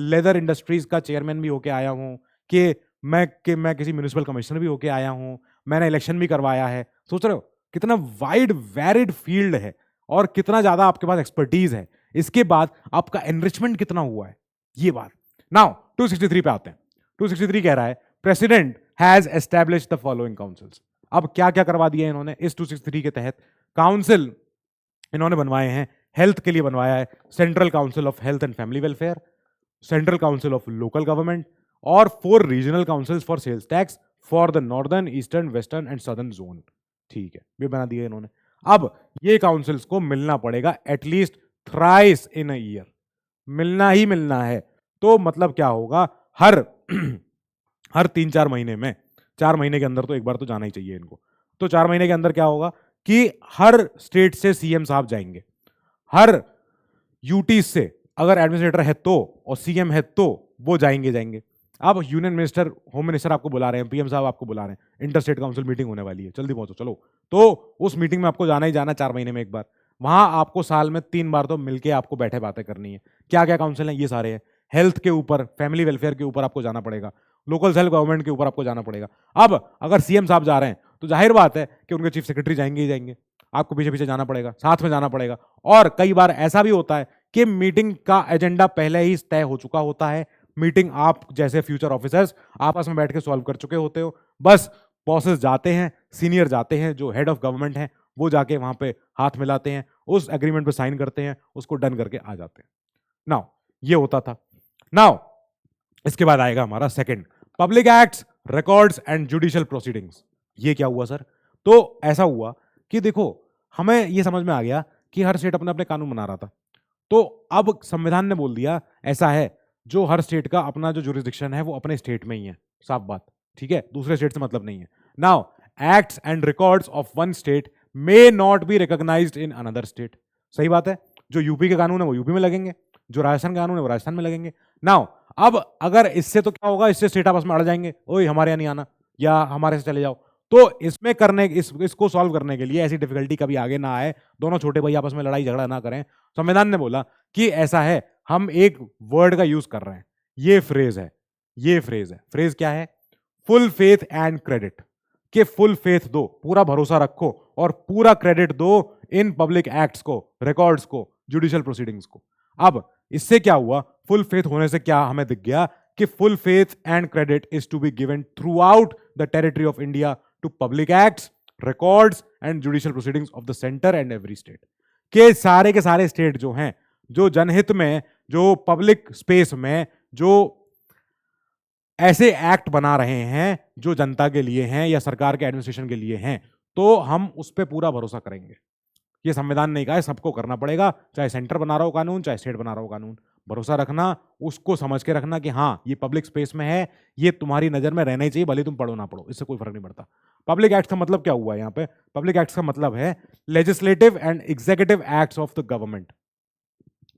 लेदर इंडस्ट्रीज का चेयरमैन भी होके आया हूं, कि मैं किसी म्युनिसिपल कमिश्नर भी होके आया हूं, मैंने इलेक्शन भी करवाया है। सोच रहे हो कितना वाइड वैरिड फील्ड है और कितना ज्यादा आपके पास एक्सपर्टीज है। इसके बाद आपका एनरिचमेंट कितना हुआ है, ये बात। नाउ 263 पे आते हैं। 263 कह रहा है president has established the following councils. अब क्या क्या करवा दिया इन्होंने इस 263 के तहत? काउंसिल इन्होंने बनवाए हैं, हेल्थ के लिए बनवाया है central council of health and family welfare, central council of local government, और 4 regional councils for sales tax for the northern, eastern, western and southern zone. ठीक है, ये बना दिया इन्होंने। अब ये काउंसिल्स को मिलना पड़ेगा at least thrice in a year, मिलना ही मिलना है। तो मतलब क्या होगा, हर हर 3-4 महीने में, 4 महीने के अंदर तो एक बार तो जाना ही चाहिए इनको। तो 4 महीने के अंदर क्या होगा कि हर स्टेट से सीएम साहब जाएंगे, हर यूटी से अगर एडमिनिस्ट्रेटर है तो और सीएम है तो वो जाएंगे। अब यूनियन मिनिस्टर, होम मिनिस्टर आपको बुला रहे हैं, पीएम साहब आपको बुला रहे हैं, इंटर स्टेट काउंसिल मीटिंग होने वाली है, जल्दी पहुंचो चलो। तो उस मीटिंग में आपको जाना ही जाना, 4 महीने में एक बार। वहां आपको साल में 3 बार तो मिलके आपको बैठे बातें करनी है। क्या क्या काउंसिल है ये सारे हैं, हेल्थ के ऊपर, फैमिली वेलफेयर के ऊपर आपको जाना पड़ेगा, लोकल सेल्फ गवर्नमेंट के ऊपर आपको जाना पड़ेगा। अब अगर सीएम साहब जा रहे हैं तो जाहिर बात है कि उनके चीफ सेक्रेटरी जाएंगे ही जाएंगे, आपको पीछे पीछे जाना पड़ेगा, साथ में जाना पड़ेगा। और कई बार ऐसा भी होता है कि मीटिंग का एजेंडा पहले ही तय हो चुका होता है, मीटिंग आप जैसे फ्यूचर ऑफिसर्स आपस में बैठ के सॉल्व कर चुके होते हो। बस बॉसेस जाते हैं, सीनियर जाते हैं, जो हेड ऑफ गवर्नमेंट है वो जाके वहां पे हाथ मिलाते हैं, उस एग्रीमेंट पे साइन करते हैं, उसको डन करके आ जाते हैं। नाउ ये होता था। नाउ इसके बाद आएगा हमारा second, public acts, records and judicial proceedings. ये क्या हुआ सर? तो ऐसा हुआ कि देखो, हमें ये समझ में आ गया कि हर स्टेट अपने अपने कानून बना रहा था। तो अब संविधान ने बोल दिया ऐसा है, जो हर स्टेट का अपना जो जुरिस्डिक्शन है वो अपने स्टेट में ही है, साफ बात, ठीक है, दूसरे स्टेट से मतलब नहीं है। Now acts and records of one state may not be recognised in another state. सही बात है, जो यूपी के कानून है वो यूपी में लगेंगे, जो राजस्थान के कानून है वो राजस्थान में लगेंगे। नाउ अब अगर इससे तो क्या होगा, इससे स्टेट आपस में अड़ जाएंगे, ओए हमारे यहाँ नहीं आना या हमारे से चले जाओ। तो इसमें इसको सॉल्व करने के लिए, ऐसी डिफिकल्टी कभी आगे ना आए, दोनों छोटे भाई आपस में लड़ाई झगड़ा ना करें, संविधान ने बोला कि ऐसा है, हम एक वर्ड का यूज कर रहे हैं, ये फ्रेज है, ये फ्रेज है। फ्रेज क्या है? Full faith and credit. कि फुल फेथ दो, पूरा भरोसा रखो और पूरा क्रेडिट दो इन पब्लिक एक्ट्स को, रिकॉर्ड्स को, जुडिशियल प्रोसीडिंग्स को। अब इससे क्या हुआ? फुल फेथ होने से क्या हमें दिख गया कि full faith and credit is to be given throughout the territory of India to public acts, records and judicial proceedings of the centre and every state. के सारे स्टेट जो हैं, जो जनहित में, जो पब्लिक स्पेस में, जो ऐसे एक्ट बना रहे हैं जो जनता के लिए हैं या सरकार के एडमिनिस्ट्रेशन के लिए हैं, तो हम उस पर पूरा भरोसा करेंगे। ये संविधान ने कहा है, सबको करना पड़ेगा, चाहे सेंटर बना रहा हो कानून, चाहे स्टेट बना रहा हो कानून। भरोसा रखना, उसको समझ के रखना कि हाँ ये पब्लिक स्पेस में है, ये तुम्हारी नजर में रहना ही चाहिए, भले तुम पढ़ो ना पढ़ो, इससे कोई फर्क नहीं पड़ता। पब्लिक एक्ट का मतलब क्या हुआ यहाँ पे? पब्लिक एक्ट का मतलब है legislative and executive acts of the government.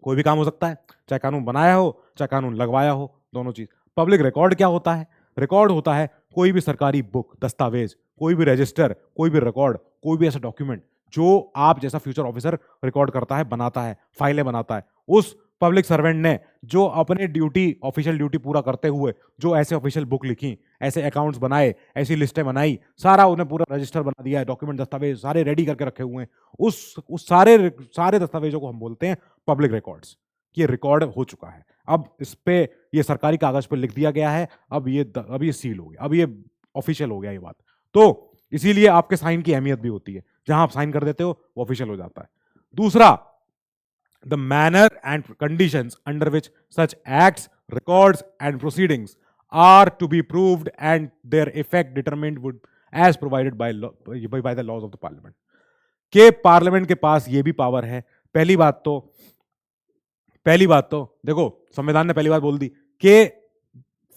कोई भी काम हो सकता है, चाहे कानून बनाया हो, चाहे कानून लगवाया हो, दोनों चीज। पब्लिक रिकॉर्ड क्या होता है? रिकॉर्ड होता है कोई भी सरकारी बुक, दस्तावेज, कोई भी रजिस्टर, कोई भी रिकॉर्ड, कोई भी ऐसा डॉक्यूमेंट जो आप जैसा फ्यूचर ऑफिसर रिकॉर्ड करता है, बनाता है, फाइलें बनाता है। उस पब्लिक सर्वेंट ने जो अपने ड्यूटी, ऑफिशियल ड्यूटी पूरा करते हुए जो ऐसे ऑफिशियल बुक लिखी, ऐसे अकाउंट्स बनाए, ऐसी लिस्टें बनाई, सारा उन्हें पूरा रजिस्टर बना दिया है, डॉक्यूमेंट, दस्तावेज सारे रेडी करके रखे हुए हैं, उस सारे दस्तावेजों को हम बोलते हैं पब्लिक रिकॉर्ड्स। ये रिकॉर्ड हो चुका है, अब इस पे ये सरकारी कागज पे लिख दिया गया है, अब ये सील हो गया, अब ये ऑफिशियल हो गया ये बात। तो इसीलिए आपके साइन की अहमियत भी होती है, जहां आप साइन कर देते हो वो ऑफिशियल हो जाता है। दूसरा, the manner and conditions under which such acts, records and proceedings are to be proved and their effect determined would as provided by the laws of the parliament. के पार्लियामेंट के पास ये भी पावर है। पहली बात तो देखो, संविधान ने पहली बात बोल दी कि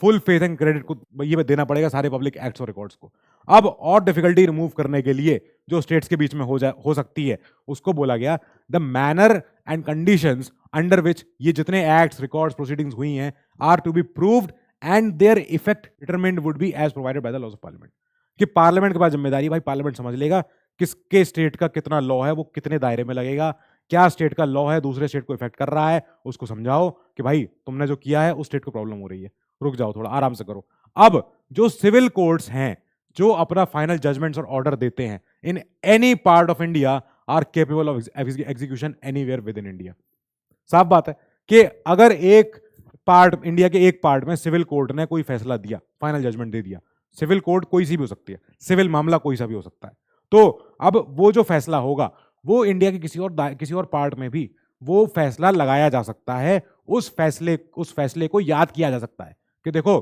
फुल फेथ एंड क्रेडिट को ये देना पड़ेगा सारे पब्लिक एक्ट्स और रिकॉर्ड्स को। अब और डिफिकल्टी रिमूव करने के लिए जो स्टेट्स के बीच में हो सकती है, उसको बोला गया the manner and conditions under which ये जितने एक्ट्स, रिकॉर्ड्स, प्रोसीडिंग्स हुई हैं are to be proved and their effect determined would be as provided by the laws of parliament. कि पार्लियामेंट के पास जिम्मेदारी, भाई पार्लियामेंट समझ लेगा किसके स्टेट का कितना लॉ है, वो कितने दायरे में लगेगा, क्या स्टेट का लॉ है दूसरे स्टेट को इफेक्ट कर रहा है, उसको समझाओ कि भाई तुमने जो किया है उस स्टेट को प्रॉब्लम हो रही है, रुक जाओ, थोड़ा आराम से करो। अब जो सिविल कोर्ट्स हैं जो अपना फाइनल जजमेंट्स और ऑर्डर देते हैं in any part of India are capable of execution anywhere within India. साफ बात है कि अगर एक पार्ट, इंडिया के एक पार्ट में सिविल कोर्ट ने कोई फैसला दिया, फाइनल जजमेंट दे दिया, सिविल कोर्ट कोई सी भी हो सकती है, सिविल मामला कोई सा भी हो सकता है, तो अब वो जो फैसला होगा वो इंडिया के किसी और पार्ट में भी वो फैसला लगाया जा सकता है, उस फैसले को याद किया जा सकता है कि देखो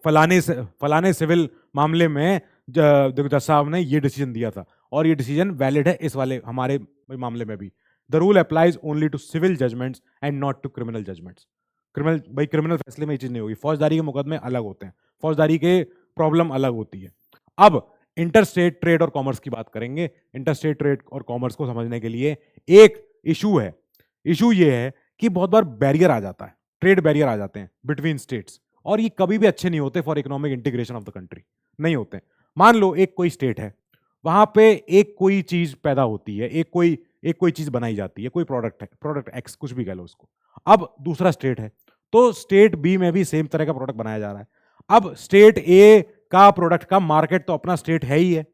फलाने सिविल मामले में देखो जज साहब ने ये डिसीजन दिया था और ये डिसीजन वैलिड है इस वाले हमारे मामले में भी। The rule applies only to civil judgments and not to criminal judgments. Criminal फैसले में ये चीज नहीं होगी, फौजदारी के मुकदमे अलग होते हैं, फौजदारी के प्रॉब्लम अलग होती है। अब इंटरस्टेट ट्रेड और कॉमर्स की बात करेंगे। इंटरस्टेट ट्रेड और कॉमर्स को समझने के लिए एक इशू है, इशू ये है कि बहुत बार बैरियर आ जाता है, ट्रेड बैरियर आ जाते हैं बिटवीन स्टेट्स, और ये कभी भी अच्छे नहीं होते for economic integration of the country, नहीं होते। मान लो एक कोई स्टेट है, वहां पे एक कोई चीज पैदा होती है, एक कोई चीज बनाई जाती है, कोई प्रोडक्ट है, प्रोडक्ट एक्स कुछ भी कह लो उसको। अब दूसरा स्टेट है, तो स्टेट बी में भी सेम तरह का प्रोडक्ट बनाया जा रहा है। अब स्टेट ए का प्रोडक्ट का मार्केट तो अपना स्टेट है ही है,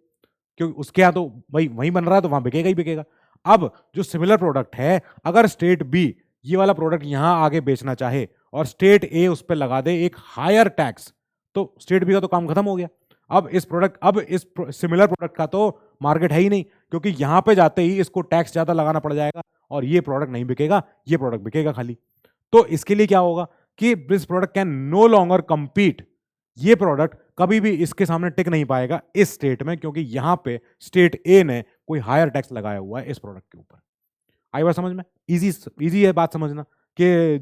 क्योंकि उसके यहाँ तो भाई वहीं बन रहा है, तो वहां बिकेगा ही बिकेगा। अब जो सिमिलर प्रोडक्ट है, अगर स्टेट बी ये वाला प्रोडक्ट यहां आगे बेचना चाहे और स्टेट ए उस पर लगा दे एक हायर टैक्स, तो स्टेट बी का तो काम खत्म हो गया। अब इस सिमिलर प्रोडक्ट का तो मार्केट है ही नहीं, क्योंकि यहां पे जाते ही इसको टैक्स ज्यादा लगाना पड़ जाएगा और ये प्रोडक्ट नहीं बिकेगा, ये प्रोडक्ट बिकेगा खाली। तो इसके लिए क्या होगा कि this product can no longer compete, ये प्रोडक्ट कभी भी इसके सामने टिक नहीं पाएगा इस स्टेट में, क्योंकि यहां पे स्टेट ए ने कोई हायर टैक्स लगाया हुआ है इस प्रोडक्ट के ऊपर। आई बात समझ में? इजी है बात समझना कि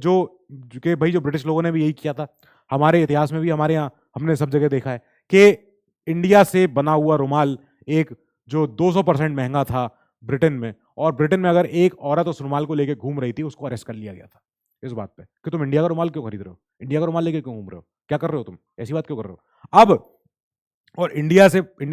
कि भाई जो ब्रिटिश लोगों ने भी यही किया था, हमारे इतिहास में भी, हमारे यहाँ हमने सब जगह देखा है कि इंडिया से बना हुआ रुमाल एक जो 200% महंगा था ब्रिटेन में, और ब्रिटेन में अगर एक औरत उस रुमाल को लेकर घूम रही थी उसको अरेस्ट कर लिया गया था इस बात पे कि तुम इंडिया का रुमाल क्यों खरीद रहे हो, इंडिया का रुमाल लेके क्यों घूम रहे हो, क्या कर रहे हो तुम, ऐसी बात क्यों कर रहे हो। अब और इंडिया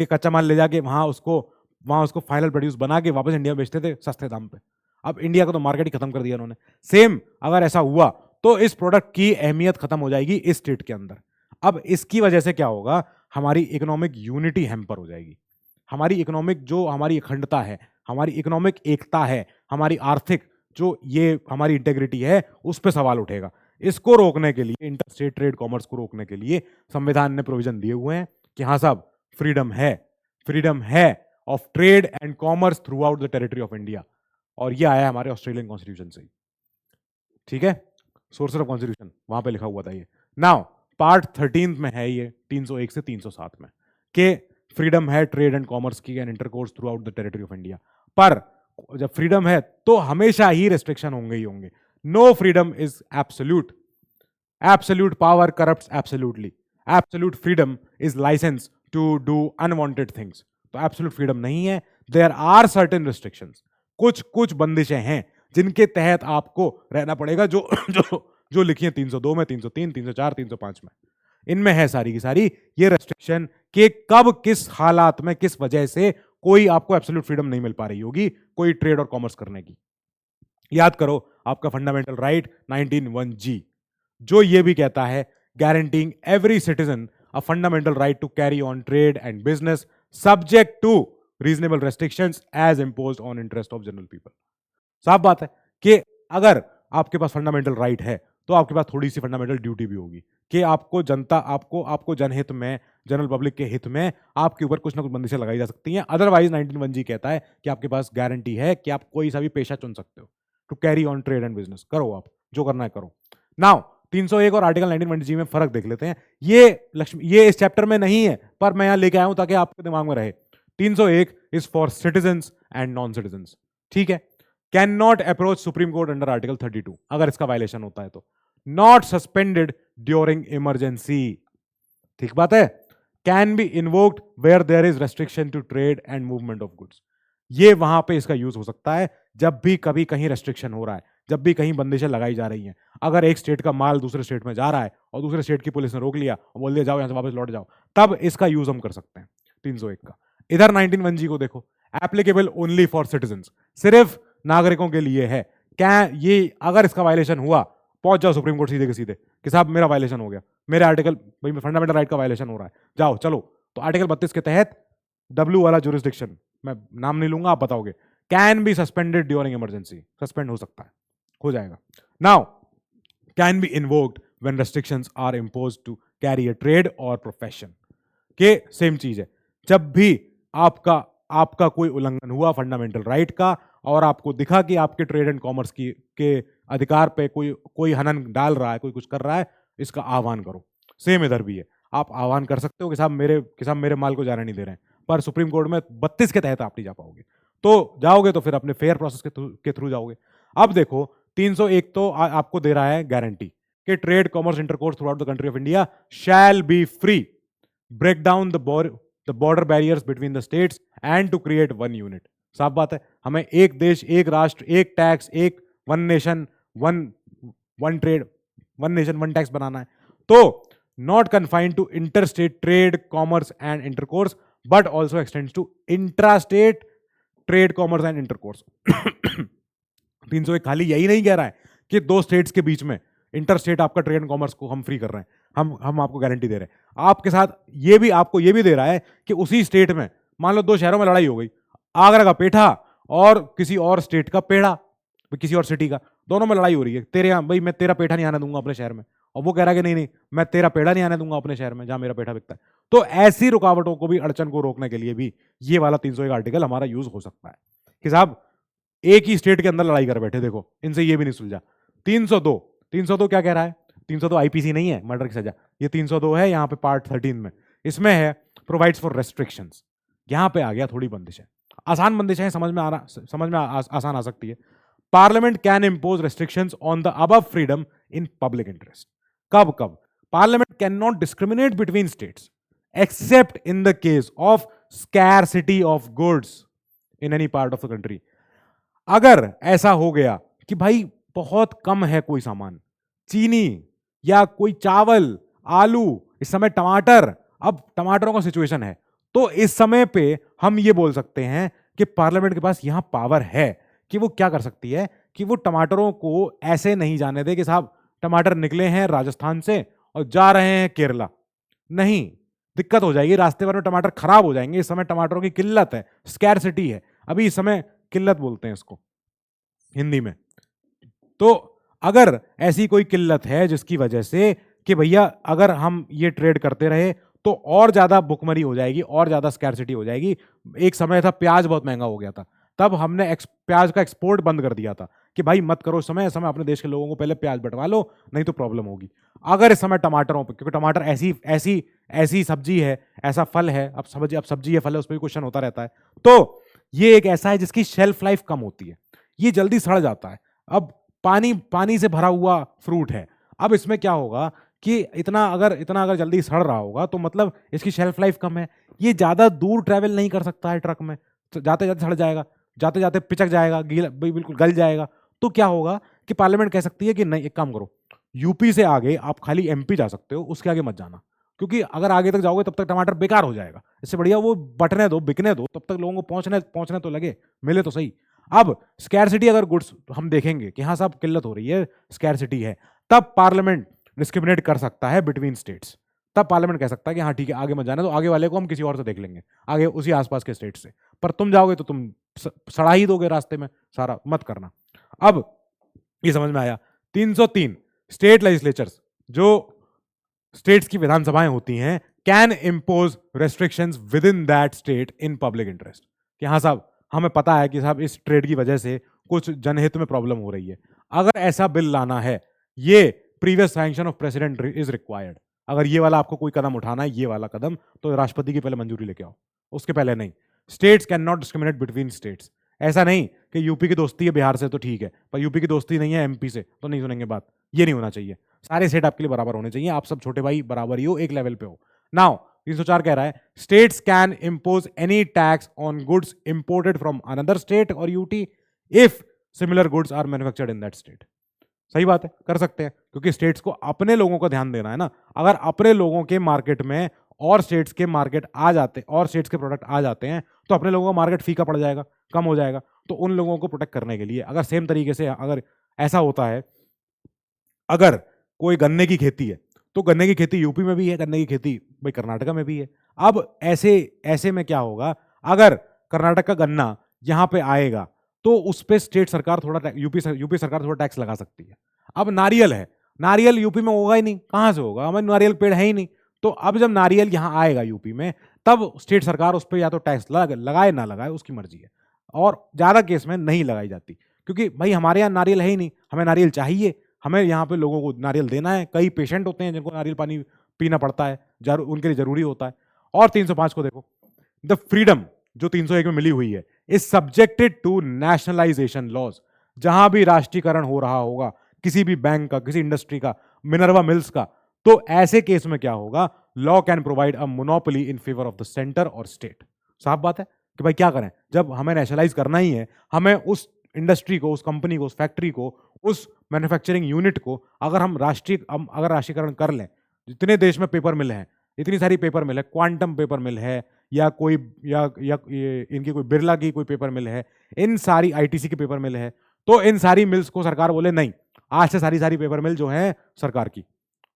कच्चा माल ले जाके वहां उसको फाइनल प्रोड्यूस बना के वापस इंडिया में बेचते थे सस्ते दाम पे। अब इंडिया का तो मार्केट ही खत्म कर दिया उन्होंने। सेम अगर ऐसा हुआ तो इस प्रोडक्ट की अहमियत खत्म हो जाएगी इस स्टेट के अंदर। अब इसकी वजह से क्या होगा, हमारी इकोनॉमिक यूनिटी हैम्पर हो जाएगी, हमारी इकोनॉमिक जो हमारी अखंडता है, हमारी इकोनॉमिक एकता है, हमारी आर्थिक जो ये हमारी इंटेग्रिटी है उस पर सवाल उठेगा। इसको रोकने के लिए, इंटर स्टेट ट्रेड कॉमर्स को रोकने के लिए संविधान ने प्रोविजन दिए हुए हैं कि हाँ साहब फ्रीडम है of trade and commerce through out the territory of India, और ये आया हमारे ऑस्ट्रेलियन कॉन्स्टिट्यूशन से। ठीक है, सोर्सेस ऑफ कॉन्स्टिट्यूशन वहां पे लिखा हुआ था ये। नाउ पार्ट 13 में है ये 301 से 307 में कि फ्रीडम है ट्रेड एंड कॉमर्स की and intercourse throughout the territory of India. पर जब फ्रीडम है तो हमेशा ही रेस्ट्रिक्शन होंगे ही होंगे। No freedom is absolute, absolute power corrupts absolutely, absolute freedom is licence to do unwanted things. तो एब्सोल्यूट फ्रीडम नहीं है, देयर आर सर्टेन रिस्ट्रिक्शंस, कुछ बंदिशें हैं जिनके तहत आपको रहना पड़ेगा, जो लिखी है 302 में, 303, 304, 305 में, इनमें है सारी की सारी ये रेस्ट्रिक्शन कि कब किस हालात में किस वजह से कोई आपको एब्सोल्यूट फ्रीडम नहीं मिल पा रही होगी कोई ट्रेड और कॉमर्स करने की। याद करो आपका फंडामेंटल राइट 19(1)(g जो ये भी कहता है guaranteeing every citizen a fundamental right to carry on trade and business subject to reasonable restrictions as imposed on interest of general people. साफ बात है कि अगर आपके पास फंडामेंटल राइट है तो आपके पास थोड़ी सी फंडामेंटल ड्यूटी भी होगी कि आपको जनहित में, जनरल पब्लिक के हित में आपके ऊपर कुछ ना कुछ बंदिशें लगाई जा सकती हैं। अदरवाइज 19(1)(g कहता है कि आपके पास गारंटी है कि आप कोई सा भी पेशा चुन सकते हो to carry on trade and business. करो, आप जो करना है करो। नाउ 301 और आर्टिकल 19(1)(g में फर्क देख लेते हैं। ये इस चैप्टर में नहीं है पर मैं यहां लेके आया हूं ताकि आपके दिमाग में रहे। 301 is for citizens and non citizens. ठीक है, can not approach supreme court under article 32 अगर इसका वायलेशन होता है तो। नॉट सस्पेंडेड ड्यूरिंग इमरजेंसी, ठीक बात है। Can be invoked where there is restriction to trade and movement of goods, ये वहां पे इसका यूज हो सकता है जब भी कभी कहीं रेस्ट्रिक्शन हो रहा है, जब भी कहीं बंदिशें लगाई जा रही हैं। अगर एक स्टेट का माल दूसरे स्टेट में जा रहा है और दूसरे स्टेट की पुलिस ने रोक लिया और बोल दिया जाओ यहां से वापस लौट जाओ, तब इसका यूज हम कर सकते हैं 301 का। इधर 19(1)(g को देखो, एप्लीकेबल ओनली फॉर सिटीजन्स, सिर्फ नागरिकों के लिए है। क्या ये अगर इसका वायलेशन हुआ पहुंच जाओ सुप्रीम कोर्ट सीधे के सीधे कि साहब मेरा वायलेशन हो गया, मेरे आर्टिकल भाई फंडामेंटल राइट का वायलेशन हो रहा है, जाओ चलो। तो आर्टिकल 32 के तहत W वाला जुरिस्डिक्शन, मैं नाम नहीं लूंगा आप बताओगे, can be suspended during emergency, suspend हो सकता है, हो जाएगा। Now can be invoked when restrictions are imposed to carry a trade और प्रोफेशन, के सेम चीज है। जब भी आपका कोई उल्लंघन हुआ फंडामेंटल राइट का और आपको दिखा कि आपके ट्रेड एंड कॉमर्स के अधिकार पे कोई हनन डाल रहा है, कोई कुछ कर रहा है, इसका आह्वान करो। सेम इधर भी है, आप आह्वान कर सकते हो कि साहब मेरे माल को जाने नहीं दे रहे हैं, पर सुप्रीम कोर्ट में 32 के तहत आप नहीं जा पाओगे। तो जाओगे तो फिर अपने फेयर प्रोसेस के थ्रू जाओगे। अब देखो 301 तो आपको दे रहा है गारंटी कि trade commerce intercourse throughout the country of India shall be free, break down the border barriers between the states and to create one unit. साफ बात है, हमें एक देश, एक राष्ट्र, एक टैक्स, एक one nation one trade, one nation one tax बनाना है। तो not confined to interstate trade commerce and intercourse but also extends to intrastate trade commerce and intercourse. 301 खाली यही नहीं कह रहा है कि दो स्टेट्स के बीच में इंटरस्टेट आपका ट्रेड एंड कॉमर्स को हम फ्री कर रहे हैं, हम आपको गारंटी दे रहे हैं। आपके साथ आपको ये भी दे रहा है कि उसी स्टेट में मान लो दो शहरों में लड़ाई हो गई, आगरा का पेठा और किसी और स्टेट का पेड़ा, किसी और सिटी का, दोनों में लड़ाई हो रही है, तेरे यहाँ भाई मैं तेरा पेठा नहीं आने दूंगा अपने शहर में, और वो कह रहा है कि नहीं नहीं मैं तेरा पेड़ा नहीं आने दूंगा अपने शहर में जहां मेरा पेठा बिकता है। तो ऐसी रुकावटों को भी, अड़चन को रोकने के लिए भी ये वाला 301 आर्टिकल हमारा यूज हो सकता है कि साहब एक ही स्टेट के अंदर लड़ाई कर बैठे, देखो इनसे ये भी नहीं सुलझा। 302 302 क्या कह रहा है? 302 आईपीसी नहीं है मर्डर की सजा, ये 302 है यहाँ पे पार्ट 13 में, इसमें है प्रोवाइड्स फॉर रेस्ट्रिक्शंस। यहाँ पे आ गया थोड़ी बंदिश है, आसान बंदिश है, समझ में आसान आ सकती है। Parliament can impose restrictions on the above freedom in public interest. कब कब? Parliament can not discriminate between states except in the case of scarcity of goods in any part of the country. अगर ऐसा हो गया कि भाई बहुत कम है कोई सामान, चीनी या कोई चावल, आलू, इस समय टमाटर, अब टमाटरों का सिचुएशन है, तो इस समय पे हम ये बोल सकते हैं कि पार्लियामेंट के पास यहां पावर है कि वो क्या कर सकती है कि वो टमाटरों को ऐसे नहीं जाने दे कि साहब टमाटर निकले हैं राजस्थान से और जा रहे हैं केरला, नहीं, दिक्कत हो जाएगी, रास्ते भर में टमाटर खराब हो जाएंगे। इस समय टमाटरों की किल्लत है, स्कैरसिटी है, अभी इस समय किल्लत बोलते हैं इसको हिंदी में। तो अगर ऐसी कोई किल्लत है जिसकी वजह से कि भैया अगर हम ये ट्रेड करते रहे तो और ज्यादा भुखमरी हो जाएगी, और ज्यादा स्कैरसिटी हो जाएगी। एक समय था प्याज बहुत महंगा हो गया था, तब हमने प्याज का एक्सपोर्ट बंद कर दिया था कि भाई मत करो, समय समय अपने देश के लोगों को पहले प्याज बंटवा लो, नहीं तो प्रॉब्लम होगी। अगर इस समय टमाटरों पर, क्योंकि टमाटर ऐसी ऐसी ऐसी सब्जी है, ऐसा फल है, अब सब्जी है फल है, उस पर भी क्वेश्चन होता रहता है, तो ये एक ऐसा है जिसकी शेल्फ लाइफ कम होती है, ये जल्दी सड़ जाता है। अब पानी से भरा हुआ फ्रूट है, अब इसमें क्या होगा कि इतना अगर जल्दी सड़ रहा होगा तो मतलब इसकी शेल्फ लाइफ कम है, ये ज्यादा दूर ट्रैवल नहीं कर सकता है ट्रक में, तो जाते जाते सड़ जाएगा, जाते जाते पिचक जाएगा, गीला बिल्कुल गल जाएगा। तो क्या होगा कि पार्लियामेंट कह सकती है कि नहीं, एक काम करो, यूपी से आगे आप खाली एमपी जा सकते हो, उसके आगे मत जाना, क्योंकि अगर आगे तक जाओगे तब तक टमाटर बेकार हो जाएगा, इससे बढ़िया वो बटने दो, बिकने दो, तब तक लोगों को पहुंचने तो लगे, मिले तो सही। अब स्कैरसिटी अगर गुड्स हम देखेंगे कि हाँ साहब किल्लत हो रही है, स्कैरसिटी है, तब पार्लियामेंट डिस्क्रिमिनेट कर सकता है बिटवीन स्टेट्स। तब पार्लियामेंट कह सकता है कि हाँ ठीक है आगे मत जाना, तो आगे वाले को हम किसी और से देख लेंगे, आगे उसी आसपास के स्टेट से, पर तुम जाओगे तो तुम सड़ा ही दोगे रास्ते में, सारा मत करना। अब ये समझ में आया। 303 स्टेट लेजिस्लेचर्स, जो स्टेट्स की विधानसभाएं होती हैं, can impose restrictions with in that state in public interest, कि हाँ साहब हमें पता है कि साहब इस ट्रेड की वजह से कुछ जनहित में प्रॉब्लम हो रही है, अगर ऐसा बिल लाना है, ये previous sanction of president is required. अगर ये वाला आपको कोई कदम उठाना है, ये वाला कदम, तो राष्ट्रपति की पहले मंजूरी लेके आओ, उसके पहले नहीं। States can not discriminate between states, ऐसा नहीं कि यूपी की दोस्ती है बिहार से तो ठीक है, पर यूपी की दोस्ती नहीं है एमपी से तो नहीं सुनेंगे बात, ये नहीं होना चाहिए। सारे स्टेट आपके लिए बराबर होने चाहिए, आप सब छोटे भाई बराबर ही हो, एक लेवल पे हो। नाउ 304 कह रहा है states can impose any tax on goods imported from another state और UT if similar goods are manufactured in that state. सही बात है, कर सकते हैं, क्योंकि स्टेट्स को अपने लोगों का ध्यान देना है ना। अगर अपने लोगों के मार्केट में और स्टेट्स के मार्केट आ जाते, और स्टेट्स के प्रोडक्ट आ जाते हैं, तो अपने लोगों का मार्केट फीका पड़ जाएगा, कम हो जाएगा। तो उन लोगों को प्रोटेक्ट करने के लिए अगर सेम तरीके से अगर ऐसा होता है, अगर कोई गन्ने की खेती है तो गन्ने की खेती यूपी में भी है, गन्ने की खेती भाई कर्नाटका में भी है। अब ऐसे में क्या होगा, अगर कर्नाटक का गन्ना यहाँ पे आएगा तो उस पर स्टेट सरकार थोड़ा यूपी सरकार थोड़ा टैक्स लगा सकती है। अब नारियल है, नारियल यूपी में होगा ही नहीं, कहाँ से होगा, हमारे नारियल पेड़ है ही नहीं। तो अब जब नारियल यहाँ आएगा यूपी में, तब स्टेट सरकार उस पर या तो टैक्स लगाए ना लगाए, उसकी मर्जी है। और ज्यादा केस में नहीं लगाई जाती, क्योंकि भाई हमारे यहाँ नारियल है ही नहीं, हमें नारियल चाहिए, हमें यहाँ पे लोगों को नारियल देना है। कई पेशेंट होते हैं जिनको नारियल पानी पीना पड़ता है, उनके लिए जरूरी होता है। और 305 को देखो, द फ्रीडम जो 301 में मिली हुई है is subjected to nationalisation laws. जहां भी राष्ट्रीयकरण हो रहा होगा, किसी भी बैंक का, किसी इंडस्ट्री का, मिनर्वा मिल्स का, तो ऐसे केस में क्या होगा, law can provide a monopoly in favour of the centre और स्टेट। साफ बात है कि भाई क्या करें, जब हमें नेशनलाइज करना ही है, हमें उस इंडस्ट्री को, उस कंपनी को, उस फैक्ट्री को, उस मैन्युफैक्चरिंग यूनिट को अगर अगर राष्ट्रीयकरण कर लें, जितने देश में पेपर मिल हैं, इतनी सारी पेपर मिल है, क्वांटम पेपर मिल है, या कोई इनकी कोई बिरला की कोई पेपर मिल है, इन सारी आईटीसी की पेपर मिल है, तो इन सारी मिल्स को सरकार बोले नहीं, आज से सारी पेपर मिल जो है सरकार की,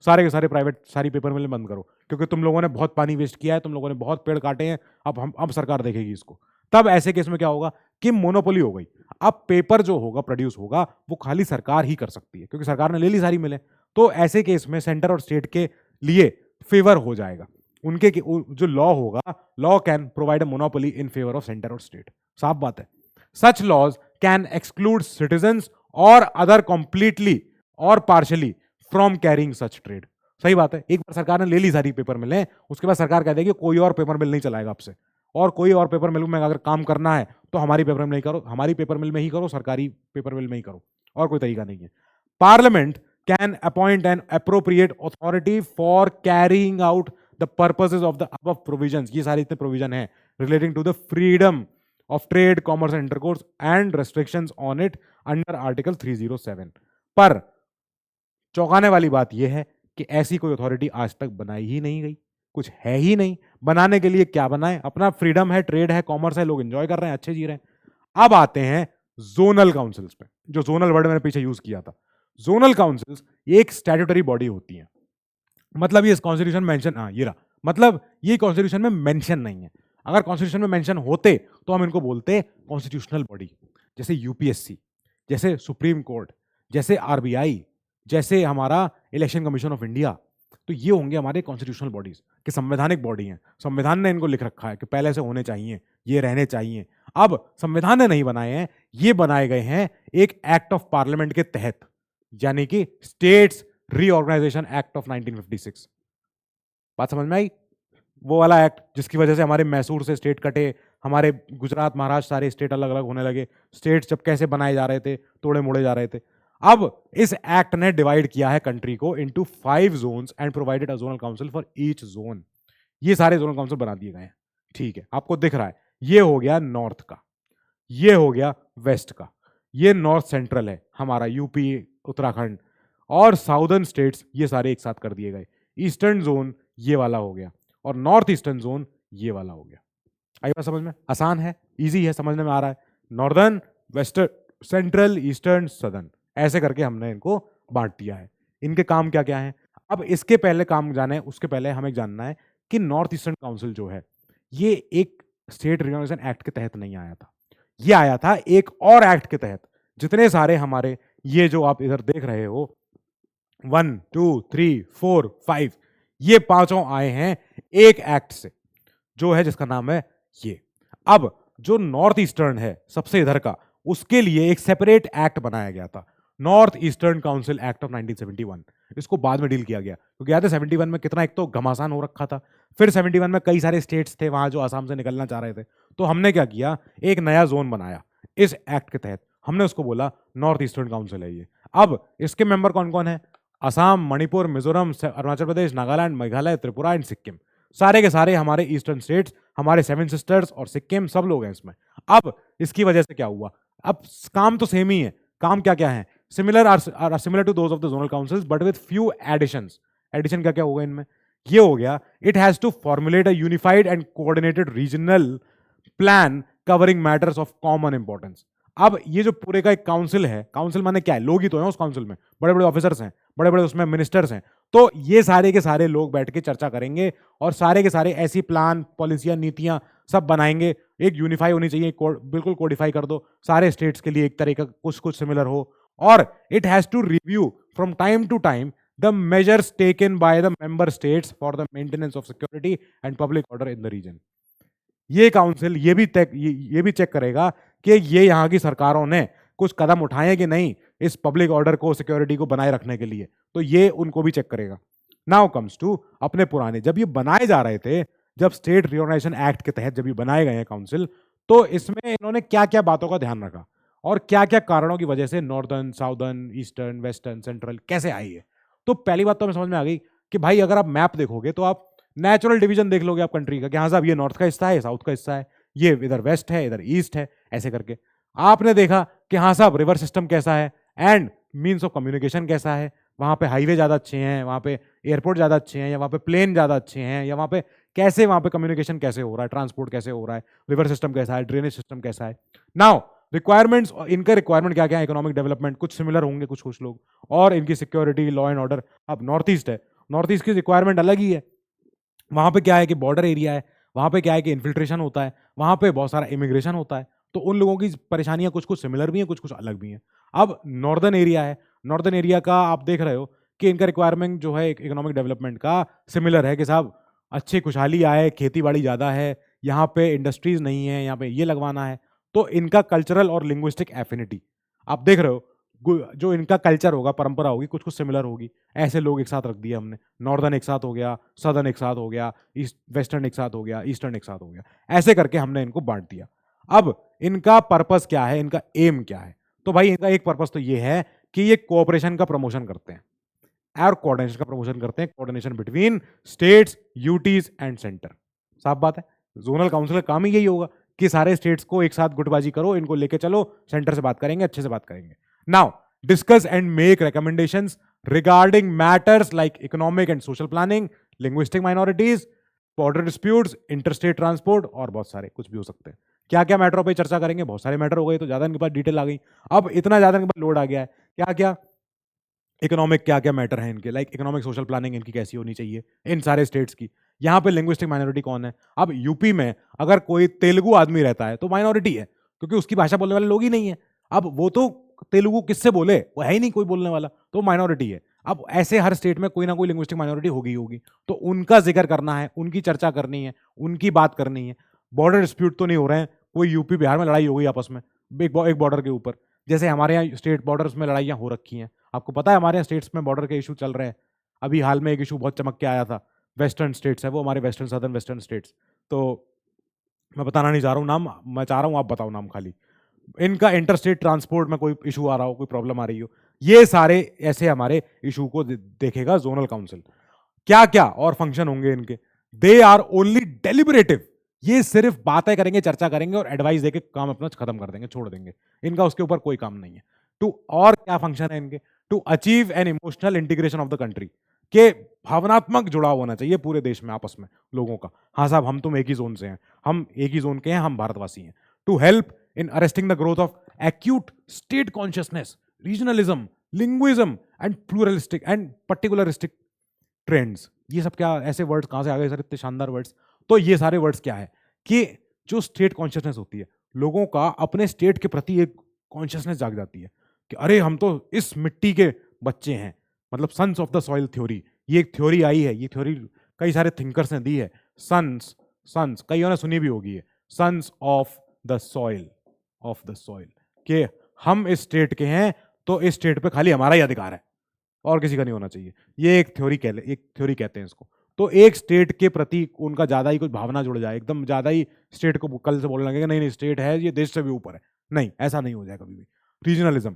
सारे के सारे प्राइवेट सारी पेपर मिल बंद करो, क्योंकि तुम लोगों ने बहुत पानी वेस्ट किया है, तुम लोगों ने बहुत पेड़ काटे हैं, अब सरकार देखेगी इसको। तब ऐसे केस में क्या होगा कि मोनोपोली हो गई। अब पेपर जो होगा प्रोड्यूस होगा वो खाली सरकार ही कर सकती है, क्योंकि सरकार ने ले ली सारी मिलें। तो ऐसे केस में सेंटर और स्टेट के लिए फेवर हो जाएगा। उनके जो लॉ होगा, law can provide a monopoly in favour of centre और स्टेट। साफ बात है। Such laws can exclude citizens और अदर कंप्लीटली और partially from carrying such trade. सही बात है। एक बार सरकार ने ले ली सारी पेपर मिलें, उसके बाद सरकार कह देगी कोई और पेपर मिल नहीं चलाएगा आपसे, और कोई और पेपर मिल में अगर काम करना है तो हमारी पेपर मिल नहीं करो, हमारी पेपर मिल में ही करो, सरकारी पेपर मिल में ही करो, और कोई तरीका नहीं है। Parliament can appoint an appropriate authority for carrying out the purposes of the above provisions. ये सारे इतने प्रोविजन है relating to the freedom of trade, commerce and intercourse and restrictions on it under article 307। पर चौंकाने वाली बात यह है कि ऐसी कोई अथॉरिटी आज तक बनाई ही नहीं गई, कुछ है ही नहीं। बनाने के लिए क्या बनाए? अपना फ्रीडम है, ट्रेड है, कॉमर्स है, लोग एंजॉय कर रहे हैं, अच्छे जी रहे हैं। अब आते हैं जोनल काउंसिल्स पे, जो जोनल वर्ड मैंने पीछे यूज किया था। जोनल काउंसिल्स एक स्टैट्यूटरी बॉडी होती है, मतलब ये कॉन्स्टिट्यूशन मेंशन, हाँ ये रहा, मतलब ये कॉन्स्टिट्यूशन में मेंशन नहीं है। अगर कॉन्स्टिट्यूशन में मेंशन होते तो हम इनको बोलते कॉन्स्टिट्यूशनल बॉडी, जैसे यूपीएससी, जैसे सुप्रीम कोर्ट, जैसे आरबीआई, जैसे हमारा इलेक्शन कमीशन ऑफ इंडिया। तो ये होंगे हमारे कॉन्स्टिट्यूशनल बॉडीज कि संवैधानिक बॉडी हैं। संविधान ने इनको लिख रखा है कि पहले से होने चाहिए, ये रहने चाहिए। अब संविधान ने नहीं बनाए हैं, ये बनाए गए हैं एक एक्ट ऑफ पार्लियामेंट के तहत, यानी कि स्टेट्स रीऑर्गेनाइजेशन एक्ट ऑफ 1956। बात समझ में आई? वो वाला एक्ट जिसकी वजह से हमारे मैसूर से स्टेट कटे, हमारे गुजरात, महाराष्ट्र सारे स्टेट अलग अलग होने लगे। स्टेट्स जब कैसे बनाए जा रहे थे, तोड़े मोड़े जा रहे थे। अब इस एक्ट ने डिवाइड किया है कंट्री को into 5 zones and provided a zonal council for each zone. ये सारे जोनल काउंसिल बना दिए गए हैं। ठीक है, आपको दिख रहा है, ये हो गया नॉर्थ का, ये हो गया वेस्ट का, ये नॉर्थ सेंट्रल है हमारा यूपी, उत्तराखंड, और साउदर्न स्टेट्स ये सारे एक साथ कर दिए गए। ईस्टर्न जोन ये वाला हो गया, और नॉर्थ ईस्टर्न जोन ये वाला हो गया। आई बात समझ में? आसान है, इजी है, समझने में आ रहा है। Northern, western, central, eastern, southern, ऐसे करके हमने इनको बांट दिया है। इनके काम क्या क्या हैं? अब इसके पहले काम जाने, उसके पहले हमें जानना है कि नॉर्थ ईस्टर्न काउंसिल जो है, ये एक स्टेट रिकॉग्निशन एक्ट के तहत नहीं आया था, ये आया था एक और एक्ट के तहत। जितने सारे हमारे ये जो आप इधर देख रहे हो 1 2 3 4 5, ये पांचों आए हैं एक एक्ट से, जो है जिसका नाम है ये। अब जो नॉर्थ ईस्टर्न है सबसे इधर का, उसके लिए एक सेपरेट एक्ट बनाया गया था, north eastern council act of 1971। इसको बाद में डील किया गया, क्योंकि याद है 71 में कितना एक तो घमासान हो रखा था। फिर 71 में कई सारे स्टेट्स थे वहां जो आसाम से निकलना चाह रहे थे, तो हमने क्या किया, एक नया जोन बनाया इस एक्ट के तहत। हमने उसको बोला नॉर्थ ईस्टर्न काउंसिल है ये। अब इसके मेंबर कौन कौन है? असम, मणिपुर, मिजोरम, अरुणाचल प्रदेश, नागालैंड, मेघालय, त्रिपुरा एंड सिक्किम। सारे के सारे हमारे ईस्टर्न स्टेट्स, हमारे 7 सिस्टर्स और सिक्किम, सब लोग हैं इसमें। अब इसकी वजह से क्या हुआ, अब काम तो सेम ही है। काम क्या क्या है? Similar to those of the zonal councils but with few additions. Addition क्या क्या होगा इनमें? ये हो गया, it has to formulate a unified and coordinated regional plan covering matters of common importance. अब ये जो पूरे का एक काउंसिल है, काउंसिल माने क्या है, लोग ही तो हैं उस काउंसिल में, बड़े बड़े ऑफिसर्स हैं, बड़े बड़े उसमें मिनिस्टर्स हैं। तो ये सारे के सारे लोग बैठ के चर्चा करेंगे और सारे के सारे ऐसी प्लान, पॉलिसियां, नीतियां सब बनाएंगे। एक यूनिफाई होनी चाहिए, बिल्कुल कोडिफाई कर दो सारे स्टेट्स के लिए, एक तरीका कुछ कुछ सिमिलर हो। और it has to review from time to time the measures taken by the member states for the maintenance of security and public order in the region. ये काउंसिल ये भी चेक करेगा कि ये यहाँ की सरकारों ने कुछ कदम उठाए कि नहीं इस पब्लिक ऑर्डर को, सिक्योरिटी को बनाए रखने के लिए, तो ये उनको भी चेक करेगा। नाउ कम्स टू अपने पुराने, जब ये बनाए जा रहे थे, जब स्टेट रिऑर्गेनाइजेशन एक्ट के तहत जब ये बनाए गए हैं काउंसिल, तो इसमें इन्होंने क्या क्या बातों का ध्यान रखा और क्या क्या कारणों की वजह से northern, southern, eastern, western, central कैसे आई है। तो पहली बात तो हमें समझ में आ गई कि भाई अगर आप मैप देखोगे तो आप नेचुरल डिवीजन देख लोगे आप कंट्री का, कि हाँ साहब ये नॉर्थ का हिस्सा है, साउथ का हिस्सा है, ये इधर वेस्ट है, इधर ईस्ट है, ऐसे करके आपने देखा कि हाँ साहब रिवर सिस्टम कैसा है एंड मीन्स ऑफ कम्युनिकेशन कैसा है, वहाँ पे हाईवे ज़्यादा अच्छे हैं, वहाँ पे एयरपोर्ट ज़्यादा अच्छे हैं, या वहाँ पे प्लेन ज़्यादा अच्छे हैं, या वहाँ पे कैसे, वहाँ पे कम्युनिकेशन कैसे हो रहा है, ट्रांसपोर्ट कैसे हो रहा है, रिवर सिस्टम कैसा है, ड्रेनेज सिस्टम कैसा है। नाउ रिक्वायरमेंट्स, इनका रिक्वायरमेंट क्या क्या है, इकोनॉमिक डेवलपमेंट कुछ सिमिलर होंगे कुछ कुछ लोग, और इनकी सिक्योरिटी, लॉ एंड ऑर्डर। अब नॉर्थ ईस्ट है, नॉर्थ ईस्ट की रिक्वायरमेंट अलग ही है। वहाँ पे क्या है कि बॉर्डर एरिया है, वहाँ पे क्या है कि इन्फिल्ट्रेशन होता है, वहाँ पे बहुत सारा इमिग्रेशन होता है, तो उन लोगों की परेशानियां कुछ कुछ सिमिलर भी हैं, कुछ कुछ अलग भी हैं। अब नॉर्दर्न एरिया है, नॉर्दर्न एरिया का आप देख रहे हो कि इनका रिक्वायरमेंट जो है इकोनॉमिक डेवलपमेंट का सिमिलर है कि साहब अच्छी खुशहाली आए, खेती बाड़ी ज़्यादा है, यहाँ पे इंडस्ट्रीज नहीं है, यहाँ पे ये लगवाना है। तो इनका कल्चरल और लिंग्विस्टिक एफिनिटी आप देख रहे हो, जो इनका कल्चर होगा, परंपरा होगी, कुछ कुछ सिमिलर होगी। ऐसे लोग एक साथ रख दिए हमने, नॉर्दर्न एक साथ हो गया, सदर्न एक साथ हो गया, ईस्ट वेस्टर्न एक साथ हो गया, ईस्टर्न एक साथ हो गया, ऐसे करके हमने इनको बांट दिया। अब इनका पर्पस क्या है, इनका एम क्या है? तो भाई इनका एक पर्पस तो ये है कि ये कोऑपरेशन का प्रमोशन करते हैं और कोऑर्डिनेशन का प्रमोशन करते हैं, coordination between states, UTs and centre. साफ बात है, जोनल काउंसिल का काम ही यही होगा कि सारे स्टेट्स को एक साथ गुटबाजी करो, इनको लेके चलो, सेंटर से बात करेंगे, अच्छे से बात करेंगे। Now discuss and make recommendations regarding matters like economic and social planning, linguistic minorities, border disputes, interstate transport और बहुत सारे कुछ भी हो सकते हैं। क्या क्या मैटरों पे चर्चा करेंगे? बहुत सारे मैटर हो गए, तो ज्यादा इनके पास डिटेल आ गई। अब इतना ज्यादा इनके पास लोड आ गया है, क्या क्या इकोनॉमिक क्या क्या मैटर है इनके, लाइक इकोनॉमिक सोशल प्लानिंग इनकी कैसी होनी चाहिए इन सारे स्टेट्स की। यहाँ पे लिंग्विस्टिक माइनॉरिटी कौन है? अब यूपी में अगर कोई तेलुगु आदमी रहता है तो माइनॉरिटी है, क्योंकि उसकी भाषा बोलने वाले लोग ही नहीं है। अब वो तो तेलुगु किससे बोले, वो है ही नहीं कोई बोलने वाला, तो माइनॉरिटी है। अब ऐसे हर स्टेट में कोई ना कोई लिंग्विस्टिक माइनॉरिटी होगी होगी, तो उनका जिक्र करना है, उनकी चर्चा करनी है, उनकी बात करनी है। बॉर्डर डिस्प्यूट तो नहीं हो रहे हैं, कोई यूपी बिहार में लड़ाई हो गई आपस में एक बॉर्डर के ऊपर, जैसे हमारे यहाँ स्टेट बॉर्डर्स में लड़ाइयाँ हो रखी हैं। आपको पता है हमारे यहाँ स्टेट्स में बॉर्डर के इशू चल रहे हैं। अभी हाल में एक इशू बहुत चमक के आया था, वेस्टर्न स्टेट्स है वो, हमारे वेस्टर्न सदर्न वेस्टर्न स्टेट्स। तो मैं बताना नहीं चाह रहा हूँ नाम, मैं चाह रहा हूँ आप बताओ नाम खाली। इनका इंटरस्टेट ट्रांसपोर्ट में कोई इशू आ रहा हो, कोई प्रॉब्लम आ रही हो, ये सारे ऐसे हमारे इशू को देखेगा जोनल काउंसिल। क्या क्या और फंक्शन होंगे इनके? दे आर ओनली डेलिबरेटिव, ये सिर्फ बातें करेंगे, चर्चा करेंगे और एडवाइस देके काम अपना खत्म कर देंगे, छोड़ देंगे। इनका उसके ऊपर कोई काम नहीं है। टू और क्या फंक्शन है इनके? To achieve an emotional integration of the country, के भावनात्मक जुड़ाव होना चाहिए पूरे देश में आपस में लोगों का। हाँ साहब हम तुम एक ही जोन से हैं, हम एक ही जोन के हैं, हम भारतवासी हैं। To help in arresting the growth of acute state consciousness, regionalism, linguism and pluralistic and particularistic trends. ये सब क्या ऐसे वर्ड्स कहां से आ गए सर, इतने शानदार वर्ड्स? तो ये सारे वर्ड्स क्या है कि जो स्टेट कॉन्शियसनेस होती है, लोगों का अपने स्टेट के प्रति एक कॉन्शियसनेस जाग जाती है कि अरे हम तो इस मिट्टी के बच्चे हैं। मतलब sons of the soil theory, ये एक थ्योरी आई है, ये थ्योरी कई सारे थिंकर्स ने दी है। सन्स सन्स कईयों ने सुनी भी होगी है, sons of the soil, of the soil, कि हम इस स्टेट के हैं तो इस स्टेट पे खाली हमारा ही अधिकार है और किसी का नहीं होना चाहिए। ये एक थ्योरी कहते हैं इसको। तो एक स्टेट के प्रति उनका ज्यादा ही कुछ भावना जुड़ जाए, एकदम ज्यादा ही स्टेट को कल से बोलने लगेगा नहीं नहीं स्टेट है ये देश से भी ऊपर है, नहीं ऐसा नहीं हो जाए कभी भी। रीजनलिज्म,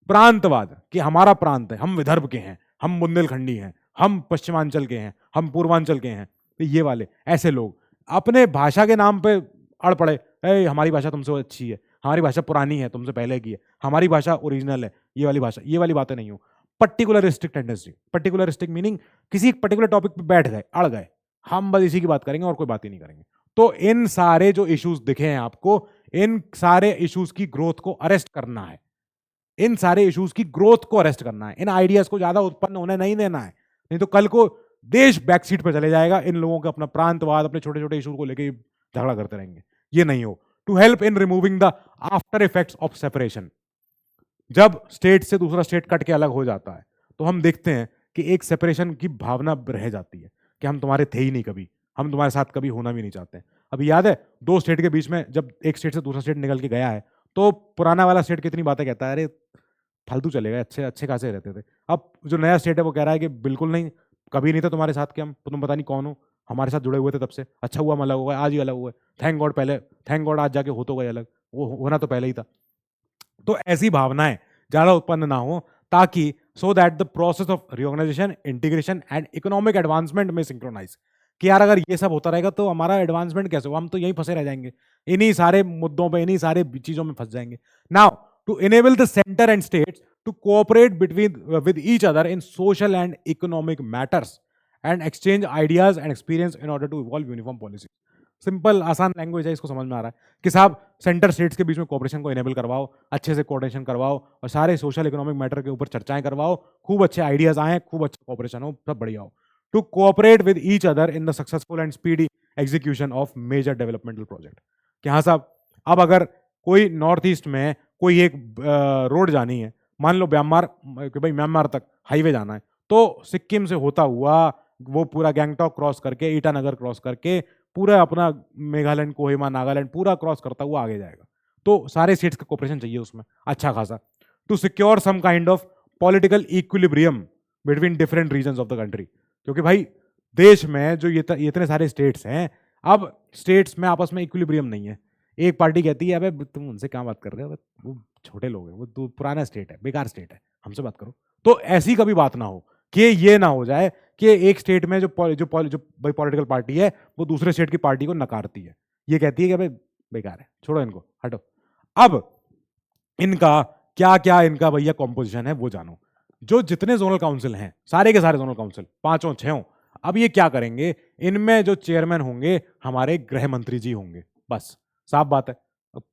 प्रांतवाद कि हमारा प्रांत है, हम विदर्भ के हैं, हम बुंदेलखंडी हैं, हम पश्चिमांचल के हैं, हम पूर्वांचल के हैं। तो ये वाले ऐसे लोग अपने भाषा के नाम पे अड़ पड़े, हमारी भाषा तुमसे अच्छी है, हमारी भाषा पुरानी है, तुमसे पहले की है, हमारी भाषा ओरिजिनल है, ये वाली भाषा, ये वाली बातें नहीं हो। पर्टिकुलरिस्टिक टेंडेंसी, पर्टिकुलरिस्टिक मीनिंग किसी एक पर्टिकुलर टॉपिक पे बैठ गए, अड़ गए, हम बस इसी की बात करेंगे और कोई बात ही नहीं करेंगे। तो इन सारे जो इश्यूज दिखे हैं आपको, इन सारे इश्यूज की ग्रोथ को अरेस्ट करना है, इन सारे इश्यूज की ग्रोथ को अरेस्ट करना है, इन आइडियाज को ज्यादा उत्पन्न होने नहीं देना है, नहीं तो कल को देश बैकसीट पर चले जाएगा, इन लोगों के अपना प्रांतवाद, अपने छोटे छोटे इशू को लेकर झगड़ा करते रहेंगे, ये नहीं हो। To help in removing the after effects of separation, जब स्टेट से दूसरा स्टेट कट के अलग हो जाता है तो हम देखते हैं कि एक सेपरेशन की भावना रह जाती है कि हम तुम्हारे थे ही नहीं कभी, हम तुम्हारे साथ कभी होना भी नहीं चाहते। अभी याद है दो स्टेट के बीच में जब एक स्टेट से दूसरा स्टेट निकल के गया है तो पुराना वाला स्टेट कितनी बातें कहता है, अरे फालतू चले गए, अच्छे अच्छे खासे रहते थे। अब जो नया स्टेट है वो कह रहा है कि बिल्कुल नहीं, कभी नहीं था तुम्हारे साथ के हम, तुम पता नहीं कौन हो, हमारे साथ जुड़े हुए थे तब से, अच्छा हुआ हम अलग हो गए, आज ही अलग हुए, थैंक गॉड, पहले थैंक गॉड आज जाके हो तो गए अलग, वो होना तो पहले ही था। तो ऐसी भावनाएं ज्यादा उत्पन्न ना हो, ताकि so that the process of reorganisation, integration and economic advancement में सिंक्रोनाइज, कि यार अगर ये सब होता रहेगा तो हमारा एडवांसमेंट कैसे होगा, हम तो यहीं फंसे रह जाएंगे, इन्हीं सारे मुद्दों पे, इन्हीं सारे चीजों में फंस जाएंगे। Now to enable the centre and states to cooperate between with each other in social and economic matters and exchange ideas and experience in order to evolve uniform policy. Simple आसान लैंग्वेज है, इसको समझ में आ रहा है कि साहब centre states के बीच में कोऑपरेशन को इनेबल करवाओ, अच्छे से कोऑर्डिनेशन करवाओ और सारे सोशल इकोनॉमिक मैटर के ऊपर चर्चाएं करवाओ, खूब अच्छे आइडियाज आए, खूब अच्छा कोऑपरेशन हो, सब बढ़िया हो। To cooperate with each other in the successful and speedy execution of major developmental project. कि हाँ साहब अब अगर कोई नॉर्थ ईस्ट में कोई एक रोड जानी है, मान लो म्यांमार, कि भाई म्यांमार तक हाईवे जाना है, तो सिक्किम से होता हुआ वो पूरा गैंगटॉक क्रॉस करके, ईटानगर क्रॉस करके, पूरा अपना मेघालय, कोहिमा, नागालैंड पूरा क्रॉस करता हुआ आगे जाएगा। तो सारे स्टेट्स का कोऑपरेशन चाहिए उसमें अच्छा खासा, to secure some kind of political equilibrium between different regions of the country. क्योंकि भाई देश में जो ये इतने सारे स्टेट्स हैं, अब स्टेट्स में आपस में इक्विलिब्रियम नहीं है। एक पार्टी कहती है अबे तुम उनसे क्या बात कर रहे हो, वो छोटे लोग हैं, वो तो पुराना स्टेट है, बेकार स्टेट है, हमसे बात करो। तो ऐसी कभी बात ना हो कि ये ना हो जाए कि एक स्टेट में जो भाई पॉलिटिकल पार्टी है वो दूसरे स्टेट की पार्टी को नकारती है, ये कहती है कि भाई बेकार है, छोड़ो इनको, हटो। अब इनका क्या क्या इनका भैया कॉम्पोजिशन है वो जानो। जो जितने जोनल काउंसिल हैं, सारे के सारे जोनल काउंसिल, पांचों छहों, अब ये क्या करेंगे, इनमें जो चेयरमैन होंगे हमारे गृह मंत्री जी होंगे, बस साफ बात है।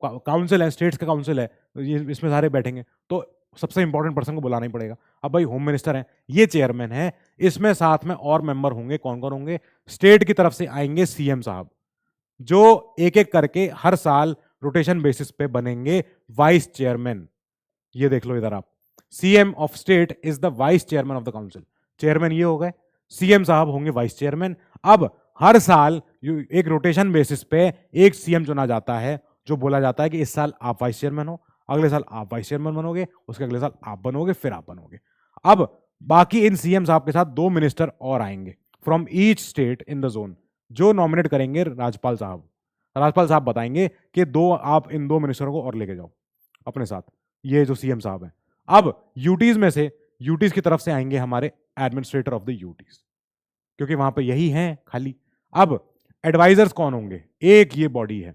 काउंसिल है, स्टेट्स का काउंसिल है, ये इसमें सारे बैठेंगे, तो सबसे इंपॉर्टेंट पर्सन को बुलाना ही पड़ेगा। अब भाई होम मिनिस्टर हैं, ये चेयरमैन है, इसमें साथ में और मेंबर होंगे, कौन कौन होंगे, स्टेट की तरफ से आएंगे सीएम साहब, जो एक एक करके हर साल रोटेशन बेसिस पे बनेंगे वाइस चेयरमैन। ये देख लो इधर आप, CM of state is the vice chairman of the council. Chairman ये हो गए, सीएम साहब होंगे वाइस चेयरमैन। अब हर साल एक रोटेशन बेसिस पे एक सीएम चुना जाता है, जो बोला जाता है कि इस साल आप वाइस चेयरमैन हो, अगले साल आप वाइस चेयरमैन बनोगे, उसके अगले साल आप बनोगे, फिर आप बनोगे। अब बाकी इन सीएम साहब के साथ दो मिनिस्टर और आएंगे from each state in the zone, जो नॉमिनेट करेंगे राज्यपाल साहब। राज्यपाल साहब बताएंगे कि दो आप इन दो मिनिस्टरों को और लेके जाओ अपने साथ, ये जो सीएम साहब हैं। अब यूटीज में से, यूटीज की तरफ से आएंगे हमारे एडमिनिस्ट्रेटर ऑफ द यूटीज, क्योंकि वहां पे यही हैं खाली। अब एडवाइजर्स कौन होंगे, एक ये बॉडी है,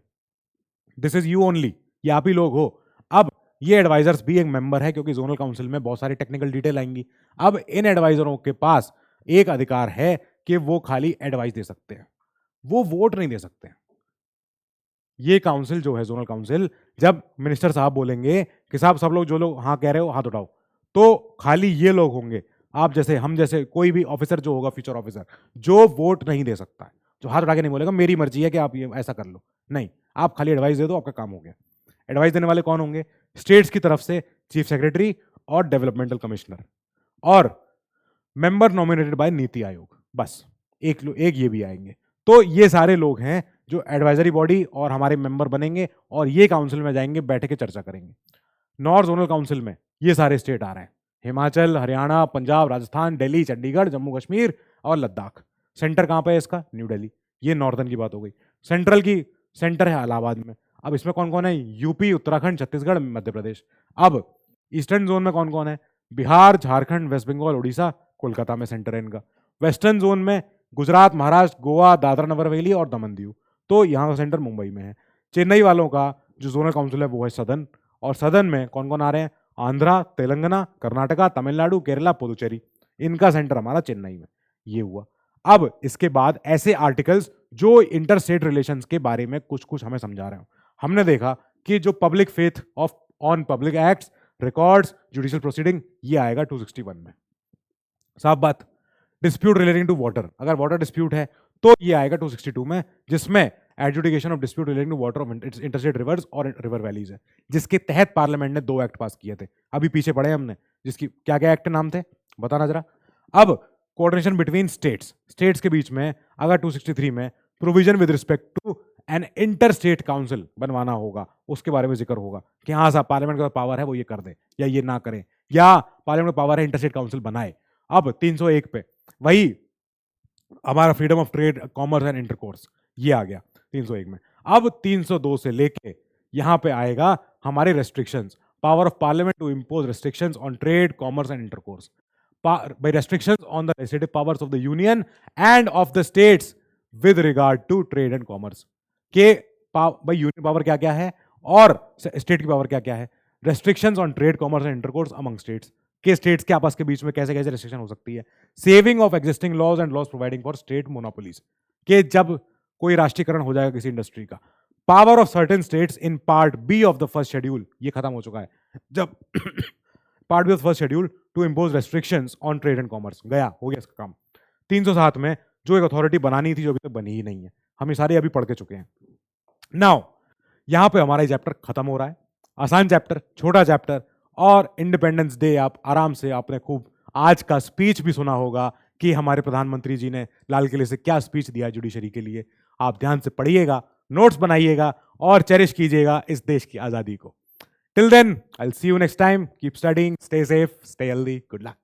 दिस इज यू ओनली, ये आप ही लोग हो। अब ये एडवाइजर्स भी एक मेंबर है, क्योंकि जोनल काउंसिल में बहुत सारी टेक्निकल डिटेल आएंगी। अब इन एडवाइजरों के पास एक अधिकार है कि वो खाली एडवाइस दे सकते हैं, वो वोट नहीं दे सकते। ये काउंसिल जो है जोनल काउंसिल, जब मिनिस्टर साहब बोलेंगे कि साहब सब लोग जो लोग हाँ कह रहे हो हाथ उठाओ, तो खाली ये लोग होंगे, आप जैसे हम जैसे कोई भी ऑफिसर जो होगा, फ्यूचर ऑफिसर, जो वोट नहीं दे सकता है, जो हाथ उठा के नहीं बोलेगा मेरी मर्जी है कि आप ये ऐसा कर लो, नहीं, आप खाली एडवाइस दे दो, आपका काम हो गया। एडवाइस देने वाले कौन होंगे, स्टेट्स की तरफ से चीफ सेक्रेटरी और डेवलपमेंटल कमिश्नर, और member nominated by NITI Aayog, बस एक ये भी आएंगे। तो ये सारे लोग हैं जो एडवाइजरी बॉडी और हमारे मेंबर बनेंगे, और ये काउंसिल में जाएंगे, बैठ के चर्चा करेंगे। नॉर्थ जोनल काउंसिल में ये सारे स्टेट आ रहे हैं, हिमाचल, हरियाणा, पंजाब, राजस्थान, दिल्ली, चंडीगढ़, जम्मू कश्मीर और लद्दाख। सेंटर कहां पे है इसका, न्यू दिल्ली। ये नॉर्थन की बात हो गई। सेंट्रल की सेंटर है इलाहाबाद में। अब इसमें कौन कौन है, यूपी, उत्तराखंड, छत्तीसगढ़, मध्य प्रदेश। अब ईस्टर्न जोन में कौन कौन है, बिहार, झारखंड, वेस्ट बंगाल, उड़ीसा, कोलकाता में सेंटर है इनका। वेस्टर्न जोन में गुजरात, महाराष्ट्र, गोवा, दादरा नगर हवेली और दमन दीव, तो यहाँ का सेंटर मुंबई में है। चेन्नई वालों का जो जोनल काउंसिल है वो है सदन, और सदन में कौन कौन आ रहे हैं, आंध्रा, तेलंगाना, कर्नाटका, तमिलनाडु, केरला, पुदुचेरी, इनका सेंटर हमारा चेन्नई में। ये हुआ। अब इसके बाद ऐसे आर्टिकल्स जो इंटर स्टेट रिलेशंस के बारे में कुछ कुछ हमें समझा रहे हो। हमने देखा कि जो public faith of on public acts, records, judicial proceeding, ये आएगा 261 में, साफ बात। डिस्प्यूट रिलेटिंग टू वाटर, अगर वाटर डिस्प्यूट है तो ये आएगा 262 में, जिसमें adjudication of dispute relating to water of interstate rivers और रिवर वैलीज है, जिसके तहत पार्लियामेंट ने 2 एक्ट पास किए थे, अभी पीछे पड़े हमने, जिसकी क्या क्या एक्ट नाम थे बताना जरा। अब कोऑर्डिनेशन बिटवीन स्टेट्स, स्टेट्स के बीच में अगर 263 में provision with respect to an inter state council बनवाना होगा, उसके बारे में जिक्र होगा कि हाँ साहब पार्लियामेंट का पावर है वो ये कर दे या ये ना करे, या पार्लियामेंट का पावर है इंटर स्टेट काउंसिल बनाए। अब 301 पे वही हमारा freedom of trade, commerce and intercourse, ये आ गया 301 में। अब 302 से लेके यहां पे आएगा हमारे restrictions, power of parliament to impose restrictions on trade, commerce and intercourse, by restrictions on the legislative powers of the union and of the states with regard to trade and commerce, के भाई union power क्या क्या है और state की power क्या क्या है। Restrictions on trade, commerce and intercourse among states, के स्टेट्स के आपस के बीच में कैसे कैसे रेस्ट्रिक्शन हो सकती है। Saving of existing laws and laws providing for state monopolies, के जब कोई राष्ट्रीयकरण हो जाएगा किसी इंडस्ट्री का। Power of certain states in part B of the first schedule, ये खत्म हो चुका है जब part B of first schedule to impose restrictions on trade and commerce, गया हो गया इसका काम। 307 में जो एक अथॉरिटी बनानी थी जो अभी तक बनी ही नहीं है, हम ये सारे अभी पढ़ के चुके हैं। नाउ यहां पे हमारा चैप्टर खत्म हो रहा है। आसान चैप्टर, छोटा चैप्टर, और इंडिपेंडेंस डे आप आराम से, आपने खूब आज का स्पीच भी सुना होगा कि हमारे प्रधानमंत्री जी ने लाल किले से क्या स्पीच दिया जुडिशरी के लिए। आप ध्यान से पढ़िएगा, नोट्स बनाइएगा और चेरिश कीजिएगा इस देश की आजादी को। Till then, I will see you next time. Keep studying, stay safe, stay healthy, good luck.